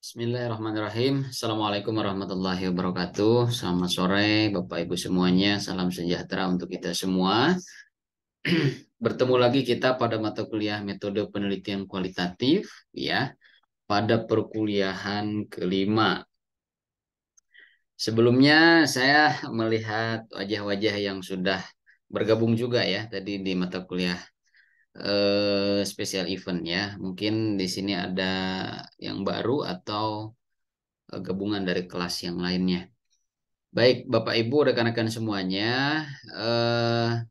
Bismillahirrahmanirrahim. Assalamualaikum warahmatullahi wabarakatuh. Selamat sore, Bapak Ibu semuanya. Salam sejahtera untuk kita semua. Bertemu lagi kita pada mata kuliah metode penelitian kualitatif, ya, pada perkuliahan kelima. Sebelumnya saya melihat wajah-wajah yang sudah bergabung juga ya tadi di mata kuliah special event ya. Mungkin di sini ada yang baru atau gabungan dari kelas yang lainnya. Baik, Bapak Ibu, rekan-rekan semuanya, eh,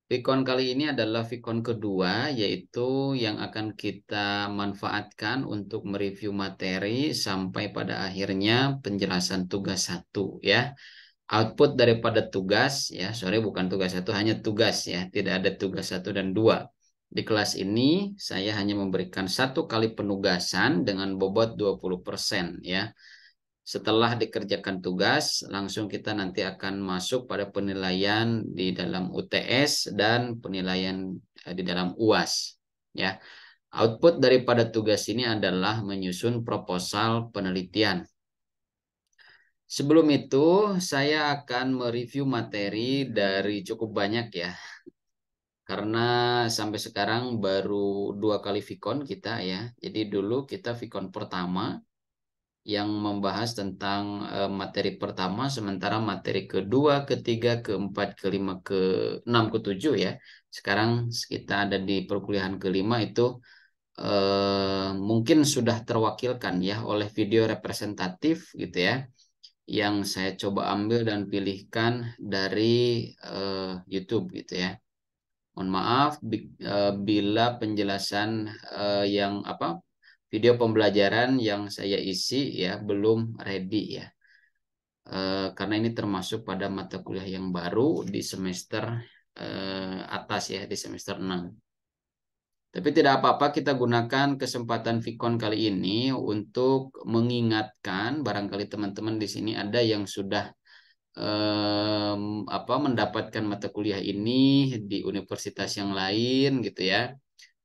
Vicon kali ini adalah Vicon kedua, yaitu yang akan kita manfaatkan untuk mereview materi sampai pada akhirnya penjelasan tugas satu, ya. Output daripada tugas, ya, sorry bukan tugas satu, hanya tugas ya, tidak ada tugas satu dan dua. Di kelas ini saya hanya memberikan satu kali penugasan dengan bobot 20%, ya. Setelah dikerjakan tugas, langsung kita nanti akan masuk pada penilaian di dalam UTS dan penilaian di dalam UAS. Ya, output daripada tugas ini adalah menyusun proposal penelitian. Sebelum itu, saya akan mereview materi dari cukup banyak ya, karena sampai sekarang baru 2 kali Vicon kita ya. Jadi dulu kita Vicon pertama yang membahas tentang materi pertama, sementara materi kedua, ketiga, keempat, kelima, keenam, ketujuh ya. Sekarang kita ada di perkuliahan kelima itu mungkin sudah terwakilkan ya oleh video representatif gitu ya, yang saya coba ambil dan pilihkan dari YouTube gitu ya. Mohon maaf bila penjelasan yang apa video pembelajaran yang saya isi ya belum ready ya. Karena ini termasuk pada mata kuliah yang baru di semester atas ya, di semester 6. Tapi tidak apa-apa, kita gunakan kesempatan Vicon kali ini untuk mengingatkan barangkali teman-teman di sini ada yang sudah mendapatkan mata kuliah ini di universitas yang lain gitu ya.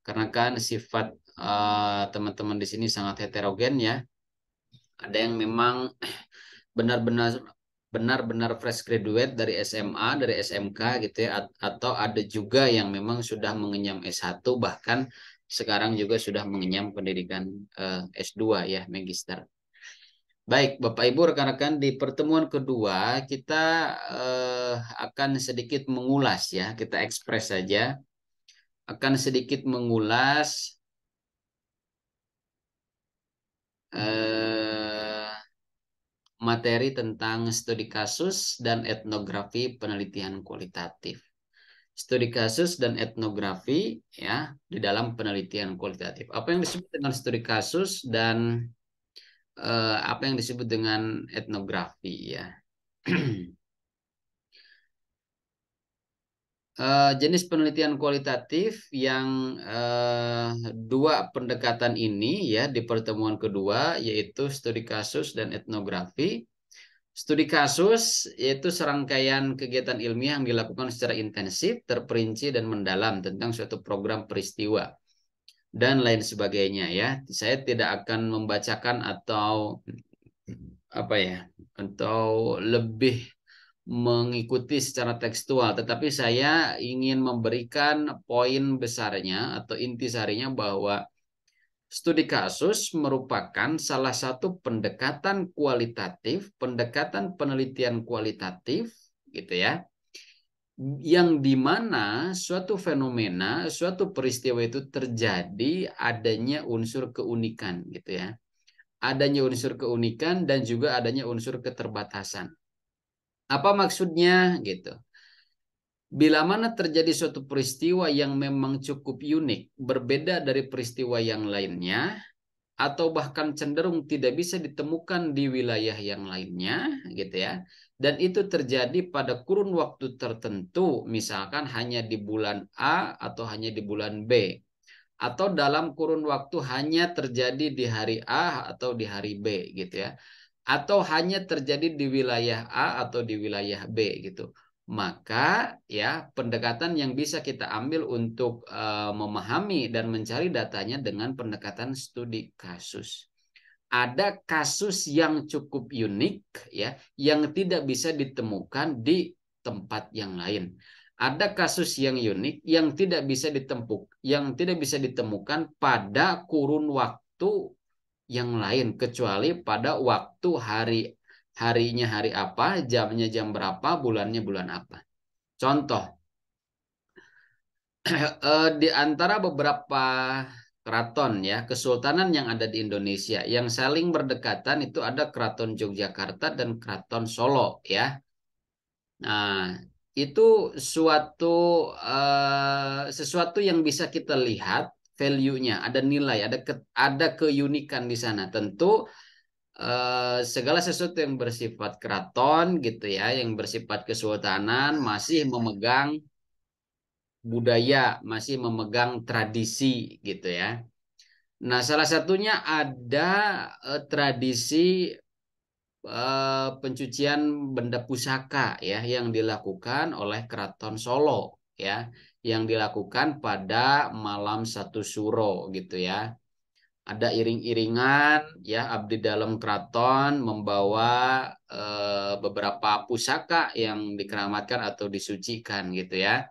Karena kan sifat teman-teman di sini sangat heterogen ya. Ada yang memang benar-benar benar-benar fresh graduate dari SMA, dari SMK gitu ya, atau ada juga yang memang sudah mengenyam S1, bahkan sekarang juga sudah mengenyam pendidikan S2 ya, magister. Baik, Bapak Ibu, rekan-rekan, di pertemuan kedua kita akan sedikit mengulas ya, kita ekspres saja, akan sedikit mengulas eh, materi tentang studi kasus dan etnografi penelitian kualitatif. Studi kasus dan etnografi ya di dalam penelitian kualitatif. Apa yang disebut dengan studi kasus dan apa yang disebut dengan etnografi ya. Jenis penelitian kualitatif yang dua pendekatan ini ya di pertemuan kedua yaitu studi kasus dan etnografi. Studi kasus yaitu serangkaian kegiatan ilmiah yang dilakukan secara intensif, terperinci dan mendalam tentang suatu program peristiwa dan lain sebagainya ya. Saya tidak akan membacakan atau apa ya, atau lebih mengikuti secara tekstual, tetapi saya ingin memberikan poin besarnya atau intisarinya bahwa studi kasus merupakan salah satu pendekatan kualitatif, pendekatan penelitian kualitatif, gitu ya, yang dimana suatu fenomena, suatu peristiwa itu terjadi adanya unsur keunikan, gitu ya, adanya unsur keunikan dan juga adanya unsur keterbatasan. Apa maksudnya, gitu? Bila mana terjadi suatu peristiwa yang memang cukup unik, berbeda dari peristiwa yang lainnya, atau bahkan cenderung tidak bisa ditemukan di wilayah yang lainnya, gitu ya. Dan itu terjadi pada kurun waktu tertentu, misalkan hanya di bulan A atau hanya di bulan B, atau dalam kurun waktu hanya terjadi di hari A atau di hari B, gitu ya. Atau hanya terjadi di wilayah A atau di wilayah B, gitu. Maka ya pendekatan yang bisa kita ambil untuk memahami dan mencari datanya dengan pendekatan studi kasus. ada kasus yang cukup unik ya, yang tidak bisa ditemukan di tempat yang lain. Ada kasus yang unik yang tidak bisa ditemukan pada kurun waktu yang lain kecuali pada waktu harinya hari apa, jamnya jam berapa, bulannya bulan apa. Contoh, di antara beberapa keraton ya, kesultanan yang ada di Indonesia yang saling berdekatan itu ada Keraton Yogyakarta dan Keraton Solo ya. Nah, itu suatu sesuatu yang bisa kita lihat value-nya, ada nilai, ada keunikan di sana. Tentu segala sesuatu yang bersifat keraton gitu ya, yang bersifat kesultanan masih memegang budaya, masih memegang tradisi gitu ya. Nah, salah satunya ada tradisi pencucian benda pusaka ya yang dilakukan oleh Keraton Solo ya, yang dilakukan pada malam satu suro gitu ya. Ada iring-iringan ya abdi dalam keraton membawa beberapa pusaka yang dikeramatkan atau disucikan gitu ya.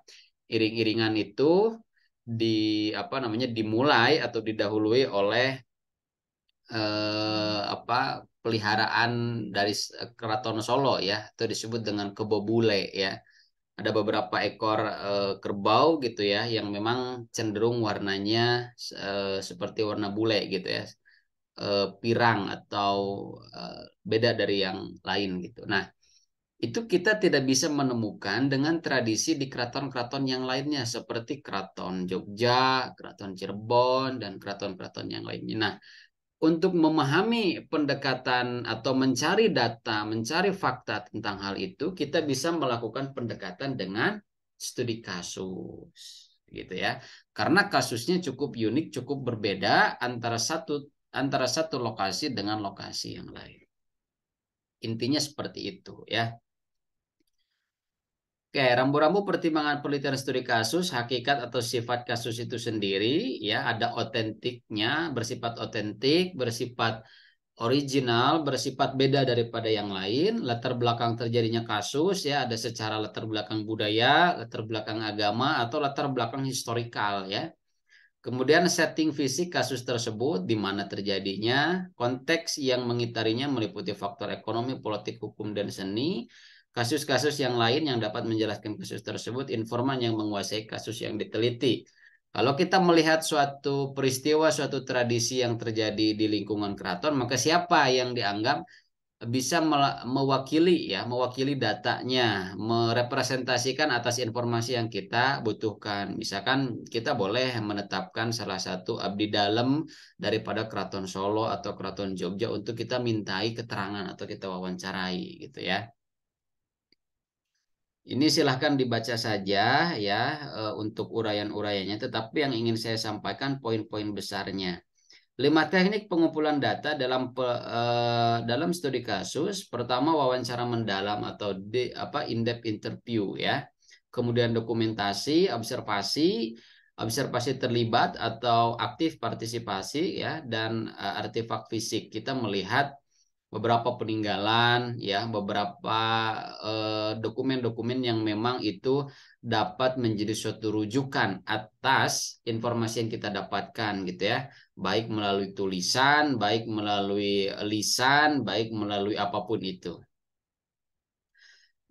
Iring-iringan itu di apa namanya dimulai atau didahului oleh apa peliharaan dari Keraton Solo ya, itu disebut dengan Kebo Bule ya. Ada beberapa ekor kerbau gitu ya yang memang cenderung warnanya seperti warna bule gitu ya, pirang atau beda dari yang lain gitu. Nah, itu kita tidak bisa menemukan dengan tradisi di keraton-keraton yang lainnya seperti Keraton Jogja, Keraton Cirebon, dan keraton-keraton yang lainnya. Nah, untuk memahami pendekatan atau mencari data, mencari fakta tentang hal itu, kita bisa melakukan pendekatan dengan studi kasus, gitu ya. Karena kasusnya cukup unik, cukup berbeda antara satu lokasi dengan lokasi yang lain. Intinya seperti itu ya. Oke, rambu-rambu pertimbangan penelitian studi kasus, hakikat atau sifat kasus itu sendiri, ya ada otentiknya, bersifat otentik, bersifat original, bersifat beda daripada yang lain, latar belakang terjadinya kasus, ya ada secara latar belakang budaya, latar belakang agama, atau latar belakang historikal, ya. Kemudian setting fisik kasus tersebut, di mana terjadinya, konteks yang mengitarinya meliputi faktor ekonomi, politik, hukum, dan seni, kasus-kasus yang lain yang dapat menjelaskan kasus tersebut, informan yang menguasai kasus yang diteliti. Kalau kita melihat suatu peristiwa, suatu tradisi yang terjadi di lingkungan keraton, maka siapa yang dianggap bisa mewakili datanya, merepresentasikan atas informasi yang kita butuhkan. Misalkan kita boleh menetapkan salah satu abdi dalam daripada Keraton Solo atau Keraton Jogja untuk kita mintai keterangan atau kita wawancarai gitu ya. Ini silahkan dibaca saja ya untuk uraian-uraiannya, tetapi yang ingin saya sampaikan poin-poin besarnya. 5 teknik pengumpulan data dalam studi kasus. Pertama, wawancara mendalam atau in-depth interview ya. Kemudian dokumentasi, observasi terlibat atau aktif partisipasi ya, dan artefak fisik. Kita melihat beberapa peninggalan ya, beberapa dokumen-dokumen yang memang itu dapat menjadi suatu rujukan atas informasi yang kita dapatkan gitu ya, baik melalui tulisan, baik melalui lisan, baik melalui apapun itu.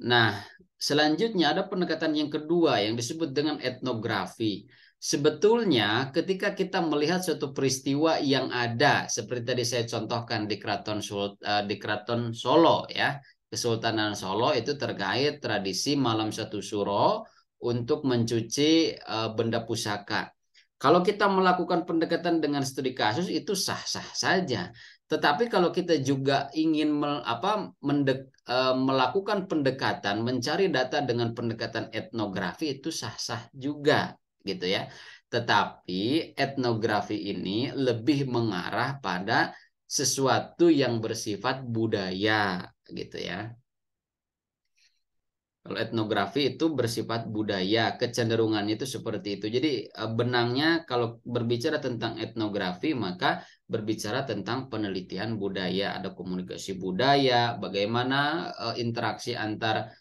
Nah, selanjutnya ada pendekatan yang kedua yang disebut dengan etnografi. Sebetulnya ketika kita melihat suatu peristiwa yang ada, seperti tadi saya contohkan di Keraton Solo ya, Kesultanan Solo itu terkait tradisi malam satu suro untuk mencuci benda pusaka. Kalau kita melakukan pendekatan dengan studi kasus itu sah-sah saja. Tetapi kalau kita juga ingin melakukan pendekatan, mencari data dengan pendekatan etnografi itu sah-sah juga gitu ya. Tetapi etnografi ini lebih mengarah pada sesuatu yang bersifat budaya gitu ya. Kalau etnografi itu bersifat budaya, kecenderungannya itu seperti itu. Jadi benangnya kalau berbicara tentang etnografi, maka berbicara tentang penelitian budaya, ada komunikasi budaya, bagaimana interaksi antar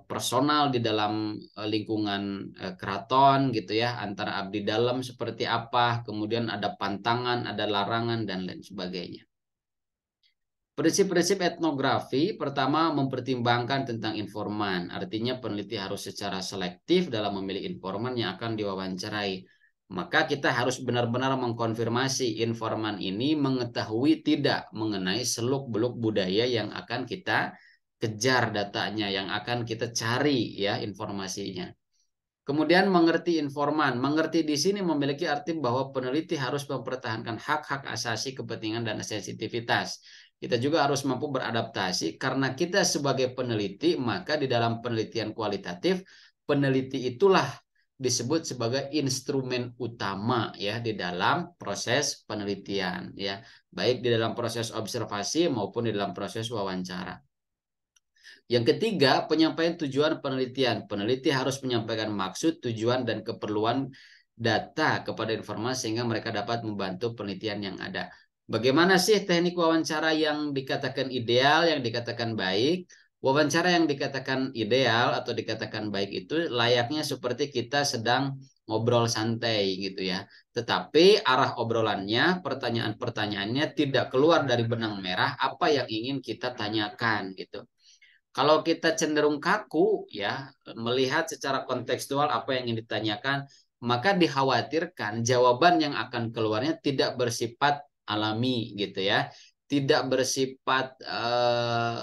personal di dalam lingkungan keraton gitu ya, antara abdi dalam seperti apa, kemudian ada pantangan, ada larangan dan lain sebagainya. Prinsip-prinsip etnografi pertama mempertimbangkan tentang informan, artinya peneliti harus secara selektif dalam memilih informan yang akan diwawancarai. Maka kita harus benar-benar mengkonfirmasi informan ini mengetahui tidak mengenai seluk-beluk budaya yang akan kita kejar datanya, yang akan kita cari ya informasinya. Kemudian mengerti informan. Mengerti di sini memiliki arti bahwa peneliti harus mempertahankan hak-hak asasi, kepentingan, dan sensitivitas. Kita juga harus mampu beradaptasi karena kita sebagai peneliti, maka di dalam penelitian kualitatif, peneliti itulah disebut sebagai instrumen utama ya di dalam proses penelitian ya, baik di dalam proses observasi maupun di dalam proses wawancara. Yang ketiga, penyampaian tujuan penelitian. Peneliti harus menyampaikan maksud, tujuan, dan keperluan data kepada informan sehingga mereka dapat membantu penelitian yang ada. Bagaimana sih teknik wawancara yang dikatakan ideal, yang dikatakan baik? Wawancara yang dikatakan ideal atau dikatakan baik itu layaknya seperti kita sedang ngobrol santai gitu ya. Tetapi arah obrolannya, pertanyaan-pertanyaannya tidak keluar dari benang merah apa yang ingin kita tanyakan gitu. Kalau kita cenderung kaku ya melihat secara kontekstual apa yang ingin ditanyakan, maka dikhawatirkan jawaban yang akan keluarnya tidak bersifat alami gitu ya. Tidak bersifat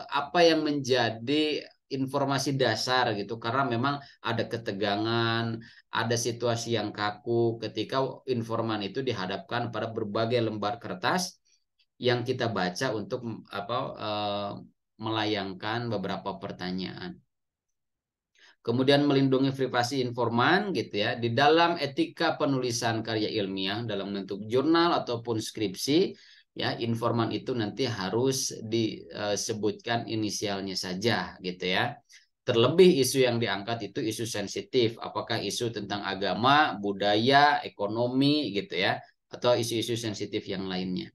apa yang menjadi informasi dasar gitu karena memang ada ketegangan, ada situasi yang kaku ketika informan itu dihadapkan pada berbagai lembar kertas yang kita baca untuk apa melayangkan beberapa pertanyaan. Kemudian melindungi privasi informan gitu ya. Di dalam etika penulisan karya ilmiah dalam bentuk jurnal ataupun skripsi ya, informan itu nanti harus disebutkan inisialnya saja gitu ya. Terlebih isu yang diangkat itu isu sensitif, apakah isu tentang agama, budaya, ekonomi gitu ya, atau isu-isu sensitif yang lainnya.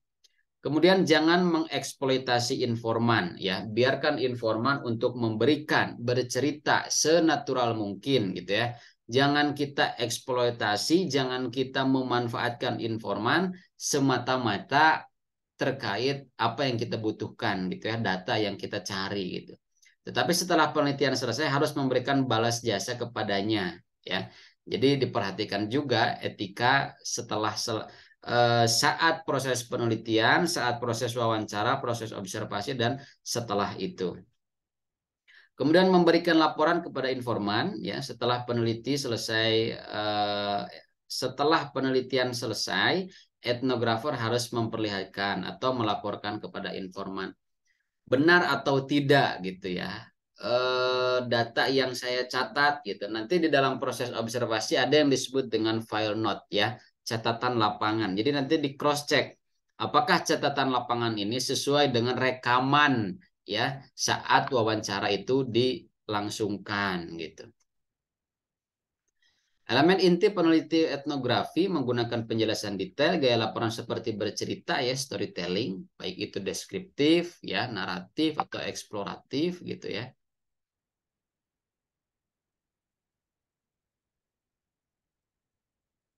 Kemudian jangan mengeksploitasi informan ya, biarkan informan untuk memberikan, bercerita senatural mungkin gitu ya. Jangan kita eksploitasi, jangan kita memanfaatkan informan semata-mata terkait apa yang kita butuhkan gitu ya, data yang kita cari gitu. Tetapi setelah penelitian selesai harus memberikan balas jasa kepadanya ya. Jadi diperhatikan juga etika setelah saat proses penelitian, saat proses wawancara, proses observasi, dan setelah itu. Kemudian memberikan laporan kepada informan ya setelah peneliti selesai setelah penelitian selesai, etnografer harus memperlihatkan atau melaporkan kepada informan benar atau tidak gitu ya. Data yang saya catat gitu. Nanti di dalam proses observasi ada yang disebut dengan file note ya, catatan lapangan. Jadi nanti di cross check apakah catatan lapangan ini sesuai dengan rekaman ya saat wawancara itu dilangsungkan gitu. Elemen inti peneliti etnografi menggunakan penjelasan detail, gaya laporan seperti bercerita ya, storytelling, baik itu deskriptif ya, naratif atau eksploratif gitu ya.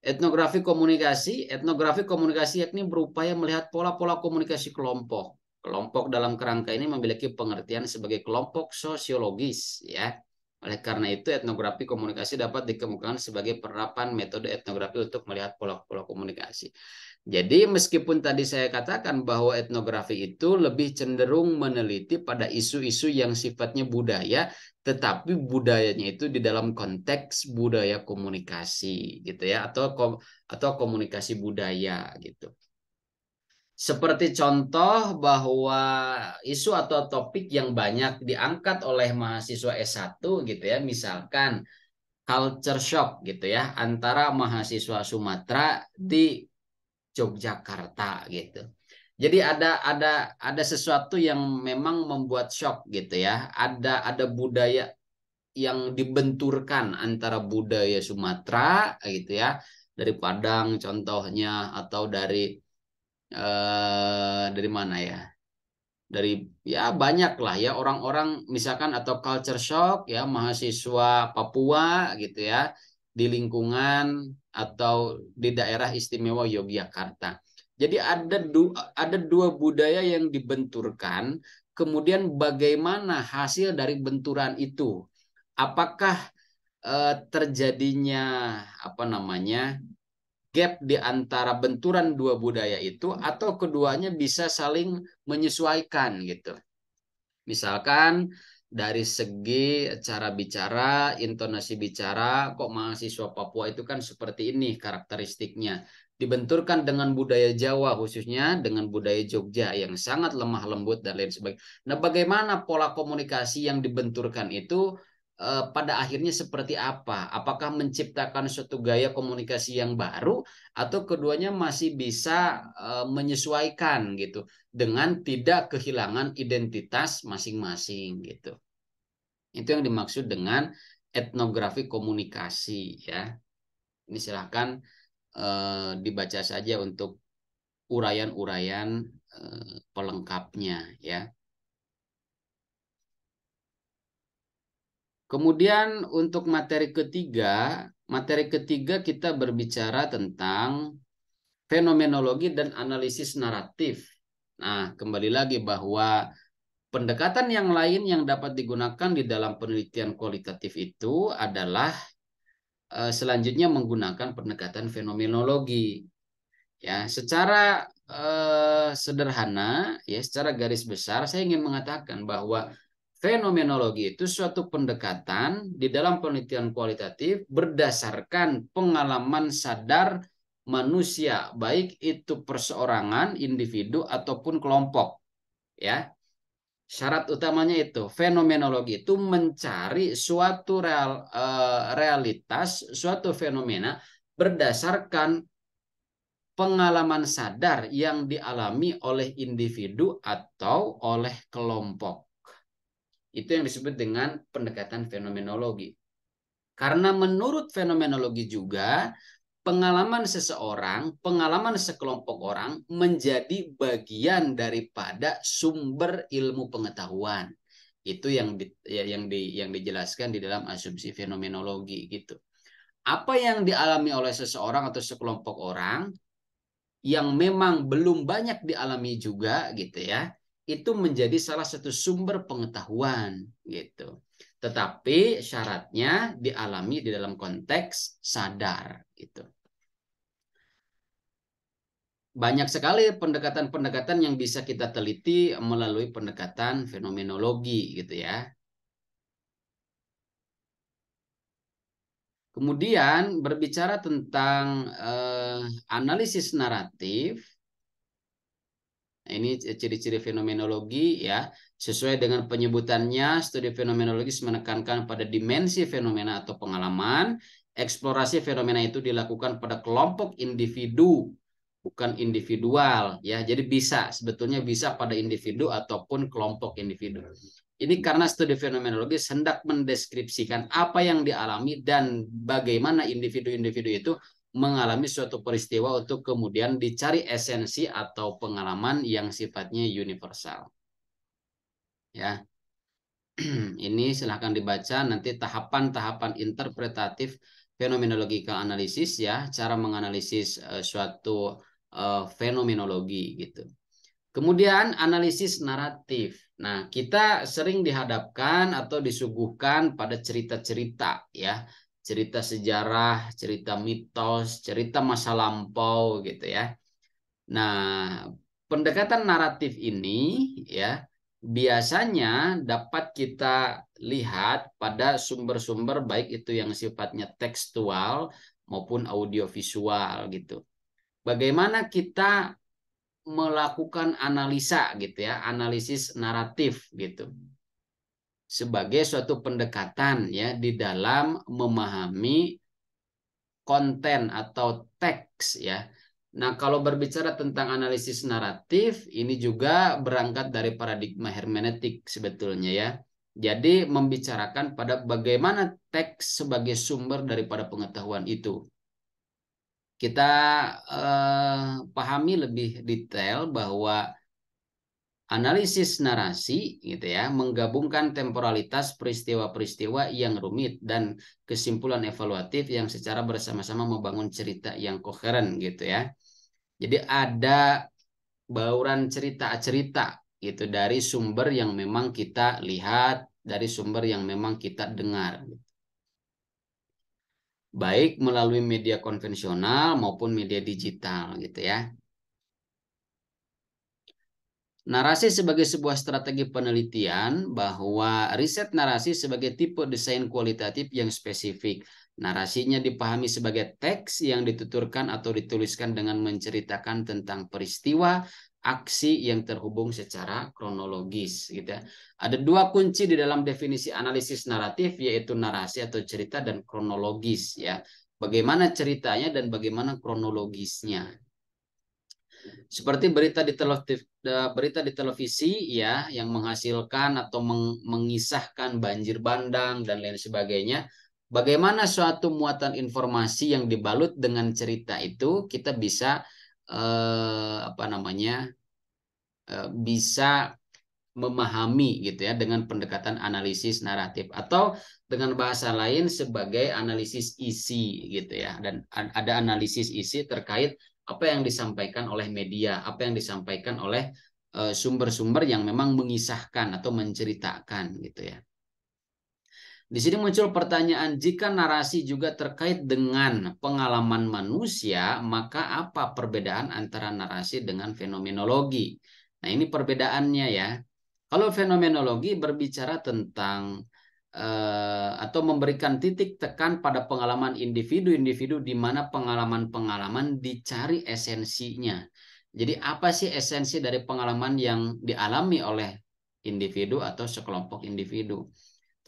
Etnografi komunikasi yakni berupaya melihat pola-pola komunikasi kelompok. Kelompok dalam kerangka ini memiliki pengertian sebagai kelompok sosiologis ya. Oleh karena itu etnografi komunikasi dapat dikemukakan sebagai penerapan metode etnografi untuk melihat pola-pola komunikasi. Jadi meskipun tadi saya katakan bahwa etnografi itu lebih cenderung meneliti pada isu-isu yang sifatnya budaya, tetapi budayanya itu di dalam konteks budaya komunikasi gitu ya, atau komunikasi budaya gitu. Seperti contoh bahwa isu atau topik yang banyak diangkat oleh mahasiswa S1 gitu ya, misalkan culture shock gitu ya antara mahasiswa Sumatera di Yogyakarta gitu. Jadi ada sesuatu yang memang membuat shock gitu ya. Ada budaya yang dibenturkan antara budaya Sumatera gitu ya, dari Padang contohnya, atau dari mana ya, dari ya banyak lah ya orang-orang misalkan, atau culture shock ya, mahasiswa Papua gitu ya, di lingkungan atau di daerah istimewa Yogyakarta. Jadi ada dua budaya yang dibenturkan, kemudian bagaimana hasil dari benturan itu? Apakah terjadinya apa namanya gap di antara benturan dua budaya itu, atau keduanya bisa saling menyesuaikan gitu. Misalkan dari segi cara bicara, intonasi bicara, kok mahasiswa Papua itu kan seperti ini karakteristiknya. Dibenturkan dengan budaya Jawa, khususnya dengan budaya Jogja yang sangat lemah lembut dan lain sebagainya. Nah, bagaimana pola komunikasi yang dibenturkan itu pada akhirnya seperti apa? Apakah menciptakan suatu gaya komunikasi yang baru, atau keduanya masih bisa menyesuaikan gitu, dengan tidak kehilangan identitas masing-masing gitu. Itu yang dimaksud dengan etnografi komunikasi ya. Ini silahkan dibaca saja untuk uraian-uraian pelengkapnya ya. Kemudian untuk materi ketiga kita berbicara tentang fenomenologi dan analisis naratif. Nah, kembali lagi bahwa pendekatan yang lain yang dapat digunakan di dalam penelitian kualitatif itu adalah selanjutnya menggunakan pendekatan fenomenologi. Ya, secara sederhana, ya, secara garis besar, saya ingin mengatakan bahwa fenomenologi itu suatu pendekatan di dalam penelitian kualitatif berdasarkan pengalaman sadar manusia, baik itu perseorangan, individu ataupun kelompok. Ya, syarat utamanya itu fenomenologi itu mencari suatu realitas, suatu fenomena berdasarkan pengalaman sadar yang dialami oleh individu atau oleh kelompok. Itu yang disebut dengan pendekatan fenomenologi. Karena menurut fenomenologi juga, pengalaman seseorang, pengalaman sekelompok orang menjadi bagian daripada sumber ilmu pengetahuan. Itu yang dijelaskan di dalam asumsi fenomenologi gitu. Apa yang dialami oleh seseorang atau sekelompok orang yang memang belum banyak dialami juga gitu ya, itu menjadi salah satu sumber pengetahuan gitu. Tetapi syaratnya dialami di dalam konteks sadar gitu. Banyak sekali pendekatan-pendekatan yang bisa kita teliti melalui pendekatan fenomenologi gitu ya. Kemudian berbicara tentang analisis naratif. Ini ciri-ciri fenomenologi ya. Sesuai dengan penyebutannya, studi fenomenologis menekankan pada dimensi fenomena atau pengalaman. Eksplorasi fenomena itu dilakukan pada kelompok individu, bukan individual ya. Jadi sebetulnya bisa pada individu ataupun kelompok individu. Ini karena studi fenomenologi hendak mendeskripsikan apa yang dialami dan bagaimana individu-individu itu mengalami suatu peristiwa untuk kemudian dicari esensi atau pengalaman yang sifatnya universal. Ya. Ini silahkan dibaca nanti tahapan-tahapan interpretatif fenomenological analisis ya, cara menganalisis suatu fenomenologi gitu. Kemudian analisis naratif. Nah, kita sering dihadapkan atau disuguhkan pada cerita-cerita ya, cerita sejarah, cerita mitos, cerita masa lampau gitu ya. Nah, pendekatan naratif ini ya biasanya dapat kita lihat pada sumber-sumber baik itu yang sifatnya tekstual maupun audiovisual gitu. Bagaimana kita melakukan analisa gitu ya, analisis naratif gitu. Sebagai suatu pendekatan ya di dalam memahami konten atau teks ya. Nah, kalau berbicara tentang analisis naratif, ini juga berangkat dari paradigma hermeneutik sebetulnya ya. Jadi membicarakan pada bagaimana teks sebagai sumber daripada pengetahuan itu. Kita pahami lebih detail bahwa analisis narasi gitu ya, menggabungkan temporalitas peristiwa-peristiwa yang rumit dan kesimpulan evaluatif yang secara bersama-sama membangun cerita yang koheren gitu ya. Jadi ada bauran cerita-cerita gitu dari sumber yang memang kita lihat, dari sumber yang memang kita dengar. Baik melalui media konvensional maupun media digital gitu ya. Narasi sebagai sebuah strategi penelitian bahwa riset narasi sebagai tipe desain kualitatif yang spesifik. Narasinya dipahami sebagai teks yang dituturkan atau dituliskan dengan menceritakan tentang peristiwa, aksi yang terhubung secara kronologis gitu ya. Ada dua kunci di dalam definisi analisis naratif yaitu narasi atau cerita dan kronologis ya. Bagaimana ceritanya dan bagaimana kronologisnya. Seperti berita di televisi ya yang menghasilkan atau mengisahkan banjir bandang dan lain sebagainya. Bagaimana suatu muatan informasi yang dibalut dengan cerita itu kita bisa bisa memahami gitu ya dengan pendekatan analisis naratif atau dengan bahasa lain sebagai analisis isi gitu ya, dan ada analisis isi terkait apa yang disampaikan oleh media, apa yang disampaikan oleh sumber-sumber yang memang mengisahkan atau menceritakan gitu ya. Di sini muncul pertanyaan, jika narasi juga terkait dengan pengalaman manusia, maka apa perbedaan antara narasi dengan fenomenologi? Nah, ini perbedaannya ya. Kalau fenomenologi berbicara tentang atau memberikan titik tekan pada pengalaman individu-individu di mana pengalaman-pengalaman dicari esensinya. Jadi apa sih esensi dari pengalaman yang dialami oleh individu atau sekelompok individu?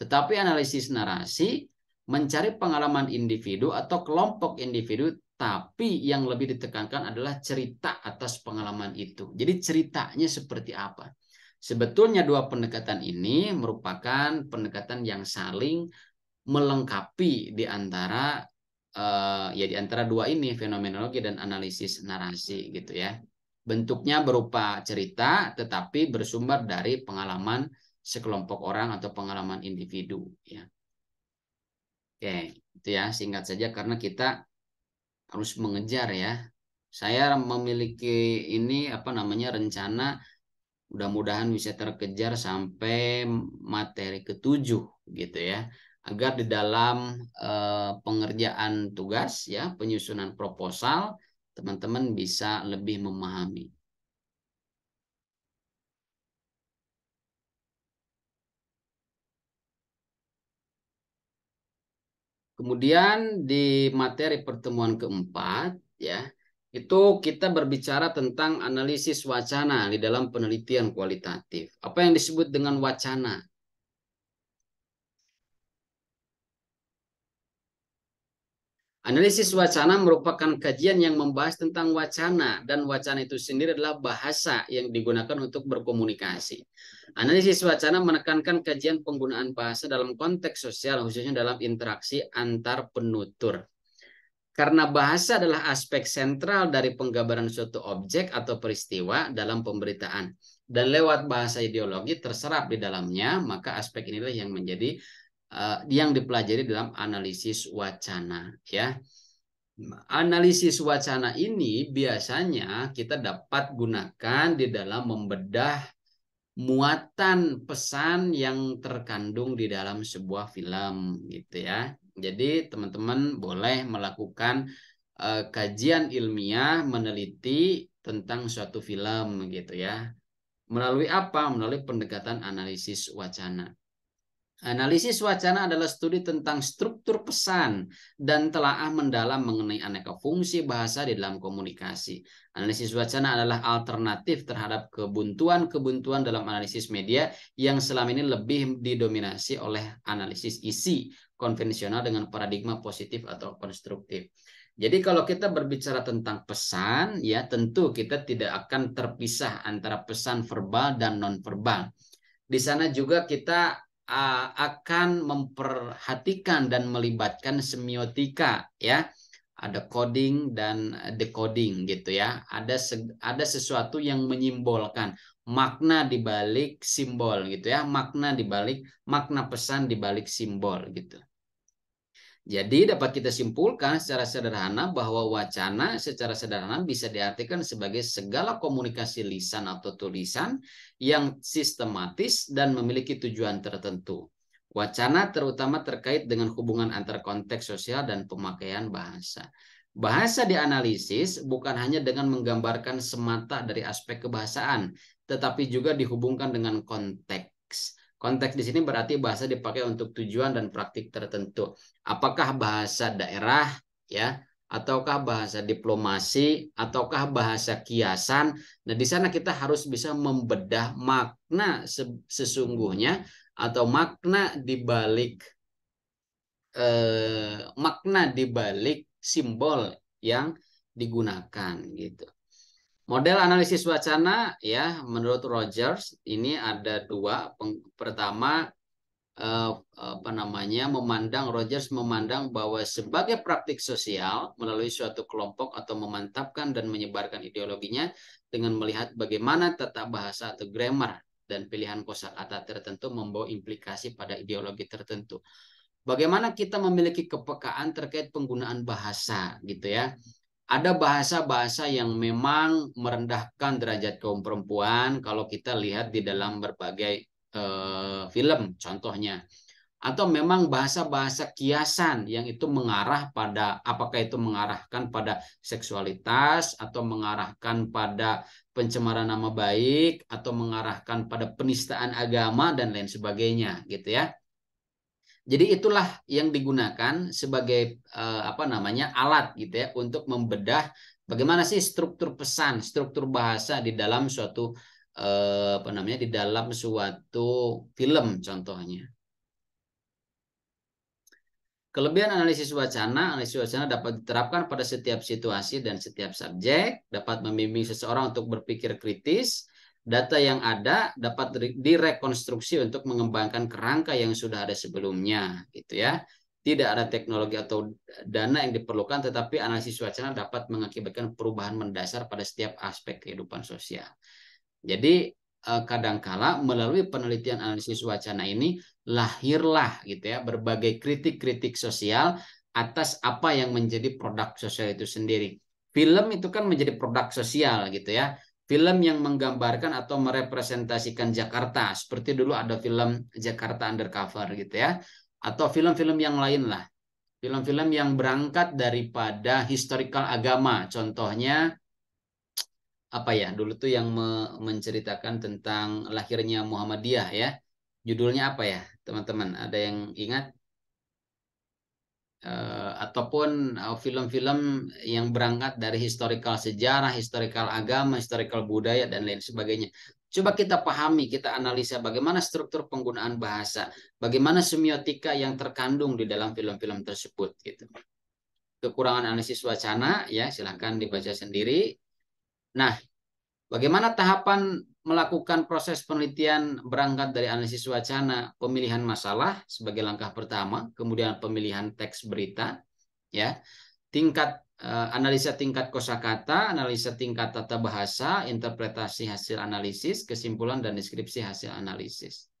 Tetapi analisis narasi mencari pengalaman individu atau kelompok individu, tapi yang lebih ditekankan adalah cerita atas pengalaman itu. Jadi ceritanya seperti apa? Sebetulnya dua pendekatan ini merupakan pendekatan yang saling melengkapi di antara di antara dua ini, fenomenologi dan analisis narasi gitu ya. Bentuknya berupa cerita tetapi bersumber dari pengalaman sekelompok orang atau pengalaman individu ya. Oke, itu ya singkat saja karena kita harus mengejar ya. Saya memiliki ini rencana mudah-mudahan bisa terkejar sampai materi ketujuh gitu ya. Agar di dalam pengerjaan tugas ya, penyusunan proposal, teman-teman bisa lebih memahami. Kemudian di materi pertemuan keempat ya, itu kita berbicara tentang analisis wacana di dalam penelitian kualitatif. Apa yang disebut dengan wacana? Analisis wacana merupakan kajian yang membahas tentang wacana, dan wacana itu sendiri adalah bahasa yang digunakan untuk berkomunikasi. Analisis wacana menekankan kajian penggunaan bahasa dalam konteks sosial, khususnya dalam interaksi antar penutur. Karena bahasa adalah aspek sentral dari penggambaran suatu objek atau peristiwa dalam pemberitaan, dan lewat bahasa ideologi terserap di dalamnya, maka aspek inilah yang menjadi yang dipelajari dalam analisis wacana ya. Analisis wacana ini biasanya kita dapat gunakan di dalam membedah muatan pesan yang terkandung di dalam sebuah film gitu ya. Jadi teman-teman boleh melakukan kajian ilmiah meneliti tentang suatu film gitu ya. Melalui apa? Melalui pendekatan analisis wacana. Analisis wacana adalah studi tentang struktur pesan dan telaah mendalam mengenai aneka fungsi bahasa di dalam komunikasi. Analisis wacana adalah alternatif terhadap kebuntuan-kebuntuan dalam analisis media yang selama ini lebih didominasi oleh analisis isi konvensional dengan paradigma positif atau konstruktif. Jadi kalau kita berbicara tentang pesan, ya tentu kita tidak akan terpisah antara pesan verbal dan non-verbal. Di sana juga kita akan memperhatikan dan melibatkan semiotika, ya. Ada coding dan decoding gitu ya. Ada sesuatu yang menyimbolkan makna di balik simbol gitu ya, makna pesan di balik simbol gitu. Jadi dapat kita simpulkan secara sederhana bahwa wacana secara sederhana bisa diartikan sebagai segala komunikasi lisan atau tulisan yang sistematis dan memiliki tujuan tertentu. Wacana terutama terkait dengan hubungan antar konteks sosial dan pemakaian bahasa. Bahasa dianalisis bukan hanya dengan menggambarkan semata dari aspek kebahasaan, tetapi juga dihubungkan dengan konteks. Konteks di sini berarti bahasa dipakai untuk tujuan dan praktik tertentu. Apakah bahasa daerah, ya, ataukah bahasa diplomasi, ataukah bahasa kiasan. Nah, di sana kita harus bisa membedah makna sesungguhnya atau makna di balik simbol yang digunakan gitu. Model analisis wacana, ya, menurut Rogers ini ada dua. Pertama, Rogers memandang bahwa sebagai praktik sosial melalui suatu kelompok atau memantapkan dan menyebarkan ideologinya dengan melihat bagaimana tata bahasa atau grammar dan pilihan kosakata tertentu membawa implikasi pada ideologi tertentu. Bagaimana kita memiliki kepekaan terkait penggunaan bahasa gitu ya. Ada bahasa-bahasa yang memang merendahkan derajat kaum perempuan kalau kita lihat di dalam berbagai film contohnya. Atau memang bahasa-bahasa kiasan yang itu mengarah pada, apakah itu mengarahkan pada seksualitas atau mengarahkan pada pencemaran nama baik atau mengarahkan pada penistaan agama dan lain sebagainya gitu ya. Jadi itulah yang digunakan sebagai alat gitu ya untuk membedah bagaimana sih struktur pesan, struktur bahasa di dalam suatu di dalam suatu film contohnya. Kelebihan analisis wacana dapat diterapkan pada setiap situasi dan setiap subjek, dapat membimbing seseorang untuk berpikir kritis. Data yang ada dapat direkonstruksi untuk mengembangkan kerangka yang sudah ada sebelumnya, gitu ya. Tidak ada teknologi atau dana yang diperlukan, tetapi analisis wacana dapat mengakibatkan perubahan mendasar pada setiap aspek kehidupan sosial. Jadi kadangkala melalui penelitian analisis wacana ini lahirlah gitu ya berbagai kritik-kritik sosial atas apa yang menjadi produk sosial itu sendiri. Film itu kan menjadi produk sosial gitu ya. Film yang menggambarkan atau merepresentasikan Jakarta, seperti dulu ada film Jakarta Undercover gitu ya, atau film-film yang lain lah. Film-film yang berangkat daripada historical agama, contohnya apa ya dulu tuh yang menceritakan tentang lahirnya Muhammadiyah ya, judulnya apa ya teman-teman, ada yang ingat? Ataupun film-film yang berangkat dari historical sejarah, historical agama, historical budaya dan lain sebagainya. Coba kita pahami, kita analisa bagaimana struktur penggunaan bahasa, bagaimana semiotika yang terkandung di dalam film-film tersebut gitu. Kekurangan analisis wacana ya silahkan dibaca sendiri. Nah, bagaimana tahapan melakukan proses penelitian berangkat dari analisis wacana? Pemilihan masalah sebagai langkah pertama, kemudian pemilihan teks berita, ya, analisa tingkat kosakata, analisa tingkat tata bahasa, interpretasi hasil analisis, kesimpulan dan deskripsi hasil analisis.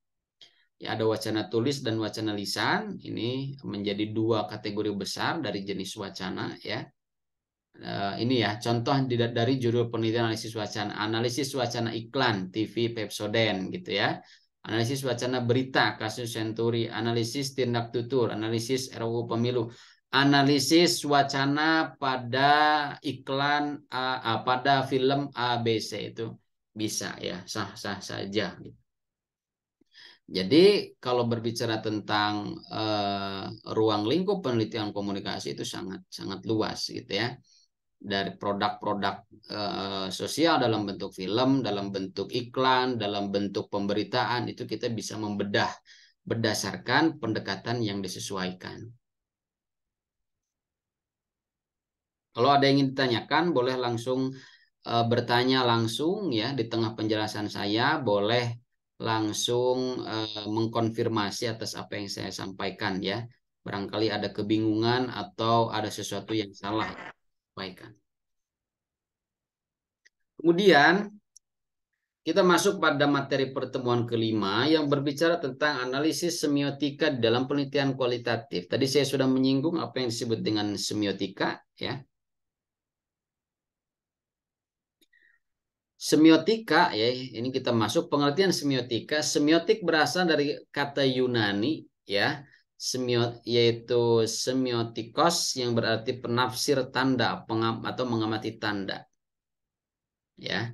Ya, ada wacana tulis dan wacana lisan. Ini menjadi dua kategori besar dari jenis wacana, ya. Ini ya contoh dari judul penelitian analisis wacana iklan TV Pepsodent gitu ya, analisis wacana berita kasus Senturi, analisis tindak tutur, analisis RUU pemilu, analisis wacana pada iklan pada film ABC, itu bisa ya, sah-sah saja gitu. Jadi kalau berbicara tentang ruang lingkup penelitian komunikasi itu sangat sangat luas gitu ya, dari produk-produk sosial dalam bentuk film, dalam bentuk iklan, dalam bentuk pemberitaan, itu kita bisa membedah berdasarkan pendekatan yang disesuaikan. Kalau ada yang ingin ditanyakan, boleh langsung bertanya langsung ya di tengah penjelasan saya, boleh langsung mengkonfirmasi atas apa yang saya sampaikan ya. Barangkali ada kebingungan atau ada sesuatu yang salah yang saya sampaikan. Kemudian kita masuk pada materi pertemuan kelima yang berbicara tentang analisis semiotika dalam penelitian kualitatif. Tadi saya sudah menyinggung apa yang disebut dengan semiotika ya. Semiotika ya, ini kita masuk pengertian semiotika. Semiotik berasal dari kata Yunani ya, yaitu semiotikos yang berarti penafsir tanda atau mengamati tanda. Ya.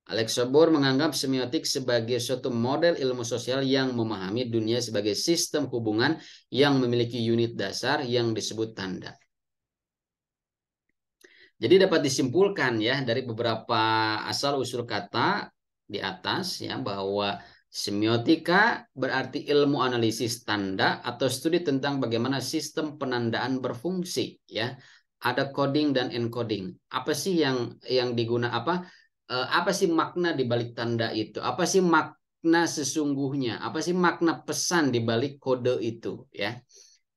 Alex Sobor menganggap semiotik sebagai suatu model ilmu sosial yang memahami dunia sebagai sistem hubungan yang memiliki unit dasar yang disebut tanda. Jadi dapat disimpulkan ya dari beberapa asal-usul kata di atas ya bahwa semiotika berarti ilmu analisis tanda atau studi tentang bagaimana sistem penandaan berfungsi ya. Ada coding dan encoding. Apa sih yang apa sih makna di balik tanda itu? Apa sih makna sesungguhnya? Apa sih makna pesan di balik kode itu ya?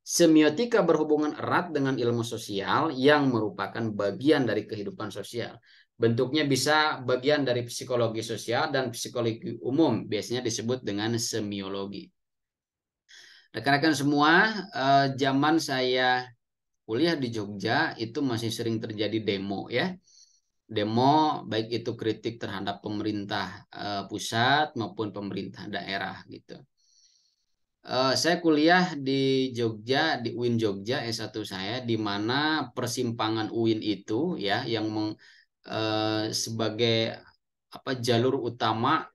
Semiotika berhubungan erat dengan ilmu sosial yang merupakan bagian dari kehidupan sosial. Bentuknya bisa bagian dari psikologi sosial dan psikologi umum, biasanya disebut dengan semiologi. Rekan-rekan semua, zaman saya kuliah di Jogja itu masih sering terjadi demo ya. Demo baik itu kritik terhadap pemerintah pusat maupun pemerintah daerah gitu. Saya kuliah di Jogja, di UIN Jogja S1 saya, di mana persimpangan UIN itu ya yang sebagai jalur utama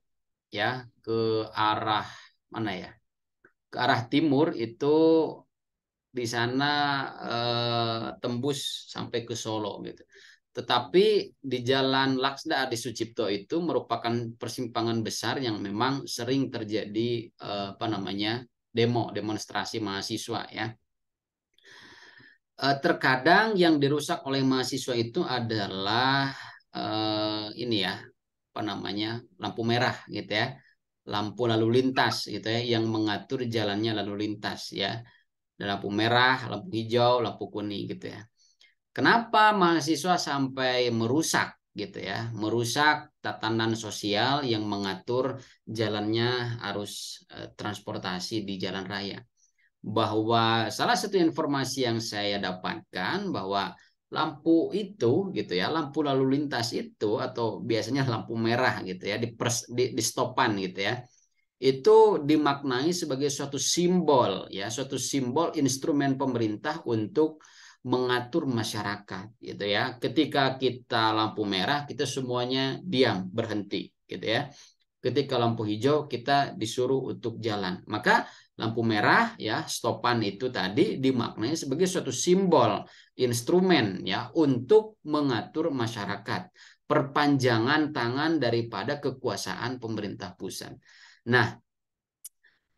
ya ke arah mana ya? Ke arah timur itu di sana tembus sampai ke Solo gitu. Tetapi di Jalan Laksda Adi Sucipto itu merupakan persimpangan besar yang memang sering terjadi demonstrasi mahasiswa ya. Terkadang yang dirusak oleh mahasiswa itu adalah ini ya lampu merah gitu ya, lampu lalu lintas gitu ya yang mengatur jalannya lalu lintas ya. Ada lampu merah, lampu hijau, lampu kuning gitu ya. Kenapa mahasiswa sampai merusak gitu ya, merusak tatanan sosial yang mengatur jalannya arus transportasi di jalan raya? Bahwa salah satu informasi yang saya dapatkan bahwa lampu itu gitu ya, lampu lalu lintas itu atau biasanya lampu merah gitu ya di stopan gitu ya, itu dimaknai sebagai suatu simbol ya, suatu simbol instrumen pemerintah untuk mengatur masyarakat gitu ya. Ketika kita lampu merah kita semuanya diam berhenti gitu ya. Ketika lampu hijau kita disuruh untuk jalan. Maka lampu merah ya, stopan itu tadi dimaknai sebagai suatu simbol instrumen ya untuk mengatur masyarakat. Perpanjangan tangan daripada kekuasaan pemerintah pusat. Nah,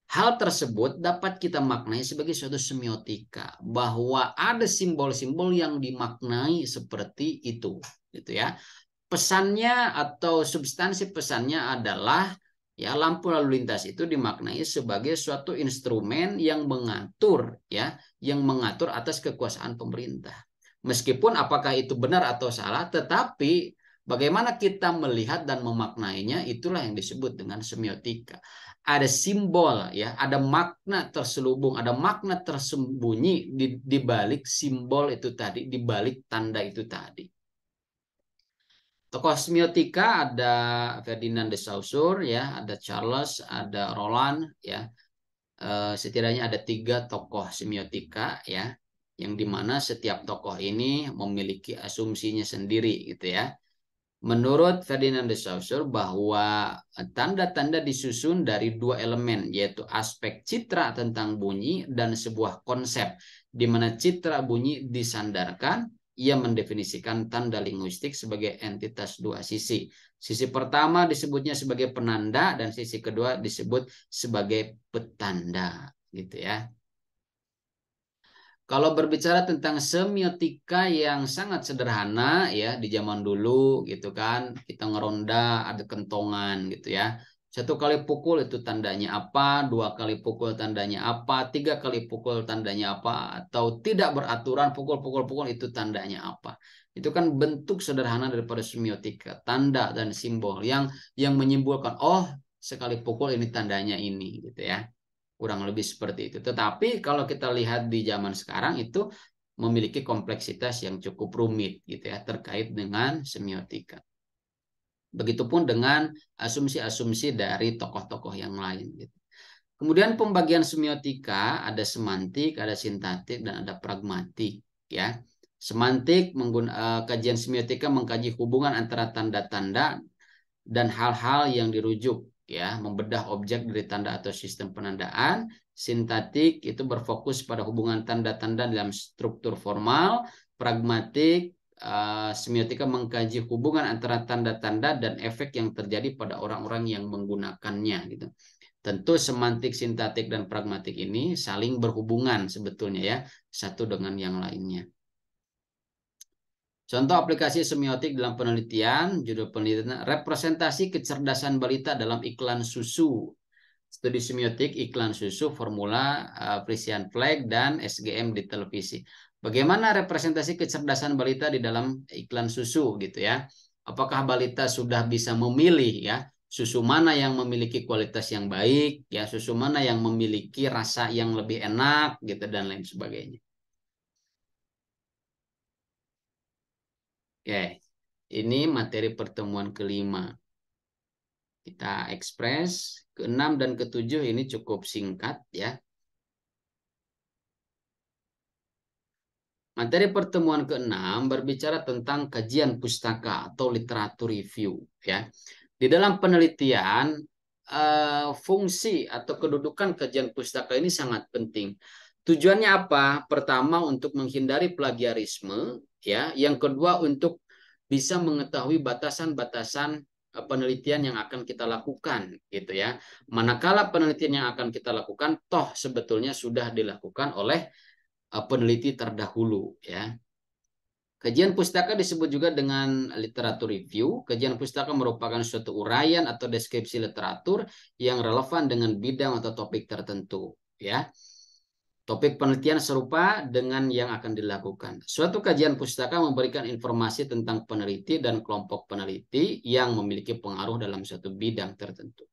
hal tersebut dapat kita maknai sebagai suatu semiotika bahwa ada simbol-simbol yang dimaknai seperti itu gitu ya. Pesannya atau substansi pesannya adalah ya lampu lalu lintas itu dimaknai sebagai suatu instrumen yang mengatur ya, yang mengatur atas kekuasaan pemerintah. Meskipun apakah itu benar atau salah, tetapi bagaimana kita melihat dan memaknainya itulah yang disebut dengan semiotika. Ada simbol ya, ada makna terselubung, ada makna tersembunyi di balik simbol itu tadi, di balik tanda itu tadi. Tokoh semiotika ada Ferdinand de Saussure ya, ada Charles, ada Roland ya. Setidaknya ada 3 tokoh semiotika ya, yang dimana setiap tokoh ini memiliki asumsinya sendiri gitu ya. Menurut Ferdinand de Saussure bahwa tanda-tanda disusun dari 2 elemen yaitu aspek citra tentang bunyi dan sebuah konsep di mana citra bunyi disandarkan. Ia mendefinisikan tanda linguistik sebagai entitas 2 sisi. Sisi pertama disebutnya sebagai penanda dan sisi kedua disebut sebagai petanda gitu ya. Kalau berbicara tentang semiotika yang sangat sederhana ya di zaman dulu gitu kan, kita ngeronda ada kentongan gitu ya. Satu kali pukul itu tandanya apa, dua kali pukul tandanya apa, tiga kali pukul tandanya apa, atau tidak beraturan pukul-pukul-pukul itu tandanya apa. Itu kan bentuk sederhana daripada semiotika, tanda dan simbol yang menyimbolkan, oh sekali pukul ini tandanya ini gitu ya. Kurang lebih seperti itu. Tetapi kalau kita lihat di zaman sekarang itu memiliki kompleksitas yang cukup rumit gitu ya terkait dengan semiotika. Begitupun dengan asumsi-asumsi dari tokoh-tokoh yang lain gitu. Kemudian pembagian semiotika ada semantik, ada sintaktik dan ada pragmatik ya. Semantik kajian semiotika mengkaji hubungan antara tanda-tanda dan hal-hal yang dirujuk ya, membedah objek dari tanda atau sistem penandaan. Sintaktik itu berfokus pada hubungan tanda-tanda dalam struktur formal. Pragmatik semiotika mengkaji hubungan antara tanda-tanda dan efek yang terjadi pada orang-orang yang menggunakannya gitu. Tentu semantik, sintaktik, dan pragmatik ini saling berhubungan sebetulnya ya, satu dengan yang lainnya. Contoh aplikasi semiotik dalam penelitian, judul penelitian, representasi kecerdasan balita dalam iklan susu. Studi semiotik, iklan susu, formula, Frisian Flag, dan SGM di televisi. Bagaimana representasi kecerdasan balita di dalam iklan susu gitu ya? Apakah balita sudah bisa memilih ya? Susu mana yang memiliki kualitas yang baik, ya susu mana yang memiliki rasa yang lebih enak gitu dan lain sebagainya. Oke, ini materi pertemuan kelima. Kita ekspres. Keenam dan ketujuh ini cukup singkat ya. Materi pertemuan keenam berbicara tentang kajian pustaka atau literatur review ya. Di dalam penelitian fungsi atau kedudukan kajian pustaka ini sangat penting. Tujuannya apa? Pertama untuk menghindari plagiarisme ya, yang kedua untuk bisa mengetahui batasan-batasan penelitian yang akan kita lakukan gitu ya. Manakala penelitian yang akan kita lakukan toh sebetulnya sudah dilakukan oleh peneliti terdahulu ya. Kajian pustaka disebut juga dengan literatur review. Kajian pustaka merupakan suatu uraian atau deskripsi literatur yang relevan dengan bidang atau topik tertentu ya. Topik penelitian serupa dengan yang akan dilakukan. Suatu kajian pustaka memberikan informasi tentang peneliti dan kelompok peneliti yang memiliki pengaruh dalam suatu bidang tertentu.